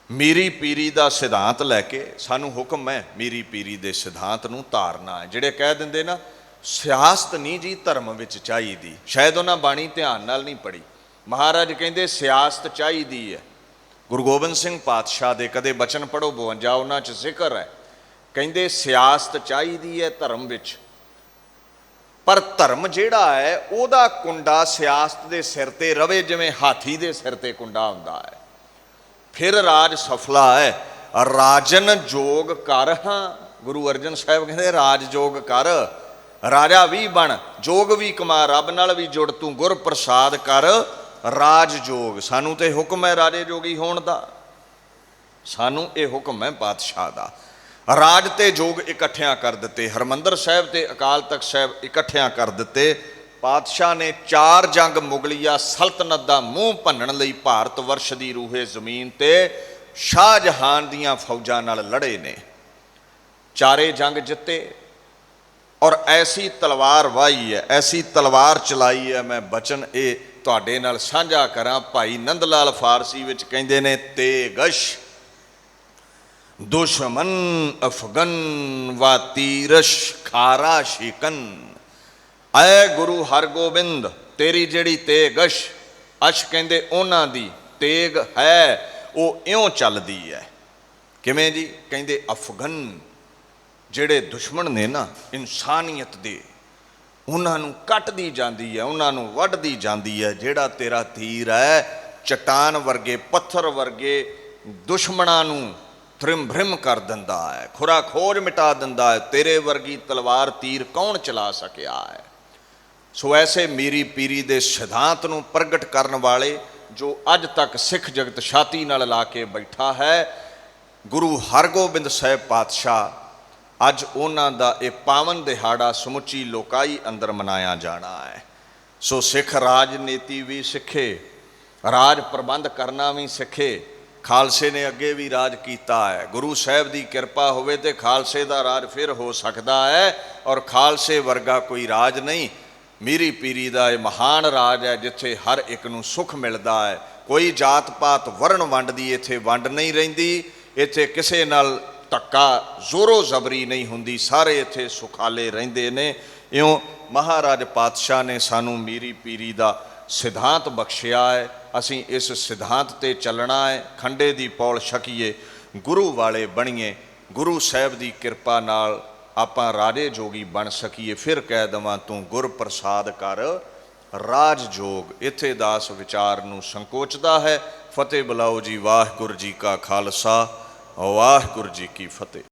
ਮੀਰੀ ਪੀਰੀ ਦਾ ਸਿਧਾਂਤ ਲੈ ਕੇ ਸਾਨੂੰ ਹੁਕਮ ਹੈ ਮੀਰੀ ਪੀਰੀ ਦੇ ਸਿਧਾਂਤ ਨੂੰ ਧਾਰਨਾ ਹੈ। ਜਿਹੜੇ ਕਹਿ ਦਿੰਦੇ ਨਾ ਸਿਆਸਤ ਨਹੀਂ ਜੀ ਧਰਮ ਵਿੱਚ ਚਾਹੀਦੀ, ਸ਼ਾਇਦ ਉਹਨਾਂ ਬਾਣੀ ਧਿਆਨ ਨਾਲ ਨਹੀਂ ਪੜ੍ਹੀ। ਮਹਾਰਾਜ ਕਹਿੰਦੇ ਸਿਆਸਤ ਚਾਹੀਦੀ ਹੈ। ਗੁਰੂ ਗੋਬਿੰਦ ਸਿੰਘ ਪਾਤਸ਼ਾਹ ਦੇ ਕਦੇ ਬਚਨ ਪੜ੍ਹੋ 52, ਉਹਨਾਂ 'ਚ ਜ਼ਿਕਰ ਹੈ। ਕਹਿੰਦੇ ਸਿਆਸਤ ਚਾਹੀਦੀ ਹੈ ਧਰਮ ਵਿੱਚ, ਪਰ ਧਰਮ ਜਿਹੜਾ ਹੈ ਉਹਦਾ ਕੁੰਡਾ ਸਿਆਸਤ ਦੇ ਸਿਰ ਤੇ ਰਵੇ, ਜਿਵੇਂ ਹਾਥੀ ਦੇ ਸਿਰ ਤੇ ਕੁੰਡਾ ਹੁੰਦਾ ਹੈ, ਫਿਰ ਰਾਜ ਸਫਲਾ ਹੈ। ਰਾਜਨ ਜੋਗ ਕਰ, ਹਾਂ ਗੁਰੂ ਅਰਜਨ ਸਾਹਿਬ ਕਹਿੰਦੇ ਰਾਜ ਜੋਗ ਕਰ, ਰਾਜਾ ਵੀ ਬਣ, ਜੋਗ ਵੀ ਕਮਾ, ਰੱਬ ਨਾਲ ਵੀ ਜੁੜ, ਤੂੰ ਗੁਰ ਪ੍ਰਸਾਦ ਕਰ ਰਾਜ ਜੋਗ। ਸਾਨੂੰ ਤੇ ਹੁਕਮ ਹੈ ਰਾਜੇ ਜੋਗੀ ਹੋਣ ਦਾ, ਸਾਨੂੰ ਇਹ ਹੁਕਮ ਹੈ ਪਾਤਸ਼ਾਹ ਦਾ। ਰਾਜ ਤੇ ਜੋਗ ਇਕੱਠਿਆਂ ਕਰ ਦਿੱਤੇ, ਹਰਿਮੰਦਰ ਸਾਹਿਬ ਤੇ ਅਕਾਲ ਤਖਤ ਸਾਹਿਬ ਇਕੱਠਿਆਂ ਕਰ ਦਿੱਤੇ। ਪਾਤਸ਼ਾਹ ਨੇ 4 ਜੰਗ ਮੁਗਲਿਆ ਸਲਤਨਤ ਦਾ ਮੂੰਹ ਭੰਨਣ ਲਈ ਭਾਰਤ ਵਰਸ਼ ਦੀ ਰੂਹੇ ਜ਼ਮੀਨ ਤੇ ਸ਼ਾਹਜਹਾਨ ਦੀਆਂ ਫੌਜਾਂ ਨਾਲ ਲੜੇ ਨੇ। 4 ਜੰਗ ਜਿੱਤੇ ਔਰ ਐਸੀ ਤਲਵਾਰ ਵਾਹੀ ਹੈ, ਐਸੀ ਤਲਵਾਰ ਚਲਾਈ ਹੈ। ਮੈਂ ਬਚਨ ਇਹ ਤੁਹਾਡੇ ਨਾਲ ਸਾਂਝਾ ਕਰਾਂ। ਭਾਈ ਨੰਦ ਲਾਲ ਫਾਰਸੀ ਵਿੱਚ ਕਹਿੰਦੇ ਨੇ, ਤੇਗਸ਼ ਦੁਸ਼ਮਨ ਅਫਗਨ ਵਾ ਤੀਰਸ਼ ਖਾਰਾ ਸ਼ਿਕਨ। ਐ ਗੁਰੂ ਹਰਗੋਬਿੰਦ ਤੇਰੀ ਜਿਹੜੀ ਤੇਗਸ਼, ਅਸ਼ ਕਹਿੰਦੇ ਉਹਨਾਂ ਦੀ ਤੇਗ ਹੈ, ਉਹ ਇਉਂ ਚੱਲਦੀ ਹੈ। ਕਿਵੇਂ ਜੀ? ਕਹਿੰਦੇ ਅਫਗਨ ਜਿਹੜੇ ਦੁਸ਼ਮਣ ਨੇ ਨਾ ਇਨਸਾਨੀਅਤ ਦੇ, ਉਹਨਾਂ ਨੂੰ ਕੱਟਦੀ ਜਾਂਦੀ ਹੈ, ਉਹਨਾਂ ਨੂੰ ਵੱਢਦੀ ਜਾਂਦੀ ਹੈ। ਜਿਹੜਾ ਤੇਰਾ ਤੀਰ ਹੈ ਚਟਾਨ ਵਰਗੇ, ਪੱਥਰ ਵਰਗੇ ਦੁਸ਼ਮਣਾਂ ਨੂੰ ਥਰਿਮ ਭਰਿਮ ਕਰ ਦਿੰਦਾ ਹੈ, ਖੁਰਾ ਖੋਜ ਮਿਟਾ ਦਿੰਦਾ ਹੈ। ਤੇਰੇ ਵਰਗੀ ਤਲਵਾਰ ਤੀਰ ਕੌਣ ਚਲਾ ਸਕਿਆ ਹੈ? ਸੋ ਐਸੇ ਮੀਰੀ ਪੀਰੀ ਦੇ ਸਿਧਾਂਤ ਨੂੰ ਪ੍ਰਗਟ ਕਰਨ ਵਾਲੇ ਜੋ ਅੱਜ ਤੱਕ ਸਿੱਖ ਜਗਤ ਛਾਤੀ ਨਾਲ ਲਾ ਕੇ ਬੈਠਾ ਹੈ, ਗੁਰੂ ਹਰਗੋਬਿੰਦ ਸਾਹਿਬ ਪਾਤਸ਼ਾਹ, ਅੱਜ ਉਹਨਾਂ ਦਾ ਇਹ ਪਾਵਨ ਦਿਹਾੜਾ ਸਮੁੱਚੀ ਲੋਕਾਈ ਅੰਦਰ ਮਨਾਇਆ ਜਾਣਾ ਹੈ। ਸੋ ਸਿੱਖ ਰਾਜਨੀਤੀ ਵੀ ਸਿੱਖੇ, ਰਾਜ ਪ੍ਰਬੰਧ ਕਰਨਾ ਵੀ ਸਿੱਖੇ। ਖਾਲਸੇ ਨੇ ਅੱਗੇ ਵੀ ਰਾਜ ਕੀਤਾ ਹੈ। ਗੁਰੂ ਸਾਹਿਬ ਦੀ ਕਿਰਪਾ ਹੋਵੇ ਤੇ ਖਾਲਸੇ ਦਾ ਰਾਜ ਫਿਰ ਹੋ ਸਕਦਾ ਹੈ, ਔਰ ਖਾਲਸੇ ਵਰਗਾ ਕੋਈ ਰਾਜ ਨਹੀਂ। ਮੀਰੀ ਪੀਰੀ ਦਾ ਇਹ ਮਹਾਨ ਰਾਜ ਹੈ ਜਿੱਥੇ ਹਰ ਇੱਕ ਨੂੰ ਸੁੱਖ ਮਿਲਦਾ ਹੈ। ਕੋਈ ਜਾਤ ਪਾਤ ਵਰਨ ਵੰਡ ਦੀ ਇੱਥੇ ਵੰਡ ਨਹੀਂ ਰਹਿੰਦੀ। ਇੱਥੇ ਕਿਸੇ ਨਾਲ ਧੱਕਾ ਜ਼ੋਰੋ ਜ਼ਬਰੀ ਨਹੀਂ ਹੁੰਦੀ, ਸਾਰੇ ਇੱਥੇ ਸੁਖਾਲੇ ਰਹਿੰਦੇ ਨੇ। ਇਉਂ ਮਹਾਰਾਜ ਪਾਤਸ਼ਾਹ ਨੇ ਸਾਨੂੰ ਮੀਰੀ ਪੀਰੀ ਦਾ ਸਿਧਾਂਤ ਬਖਸ਼ਿਆ ਹੈ, ਅਸੀਂ ਇਸ ਸਿਧਾਂਤ 'ਤੇ ਚੱਲਣਾ ਹੈ। ਖੰਡੇ ਦੀ ਪੌਲ ਛਕੀਏ, ਗੁਰੂ ਵਾਲੇ ਬਣੀਏ, ਗੁਰੂ ਸਾਹਿਬ ਦੀ ਕਿਰਪਾ ਨਾਲ ਆਪਾਂ ਰਾਜੇ ਜੋਗੀ ਬਣ ਸਕੀਏ। ਫਿਰ ਕਹਿ ਦੇਵਾਂ ਤੂੰ ਗੁਰ ਪ੍ਰਸਾਦ ਕਰ ਰਾਜ ਜੋਗ। ਇੱਥੇ ਦਾਸ ਵਿਚਾਰ ਨੂੰ ਸੰਕੋਚਦਾ ਹੈ। ਫਤਿਹ ਬੁਲਾਓ ਜੀ। ਵਾਹਿਗੁਰੂ ਜੀ ਕਾ ਖਾਲਸਾ, ਵਾਹਿਗੁਰੂ ਜੀ ਕੀ ਫਤਿਹ।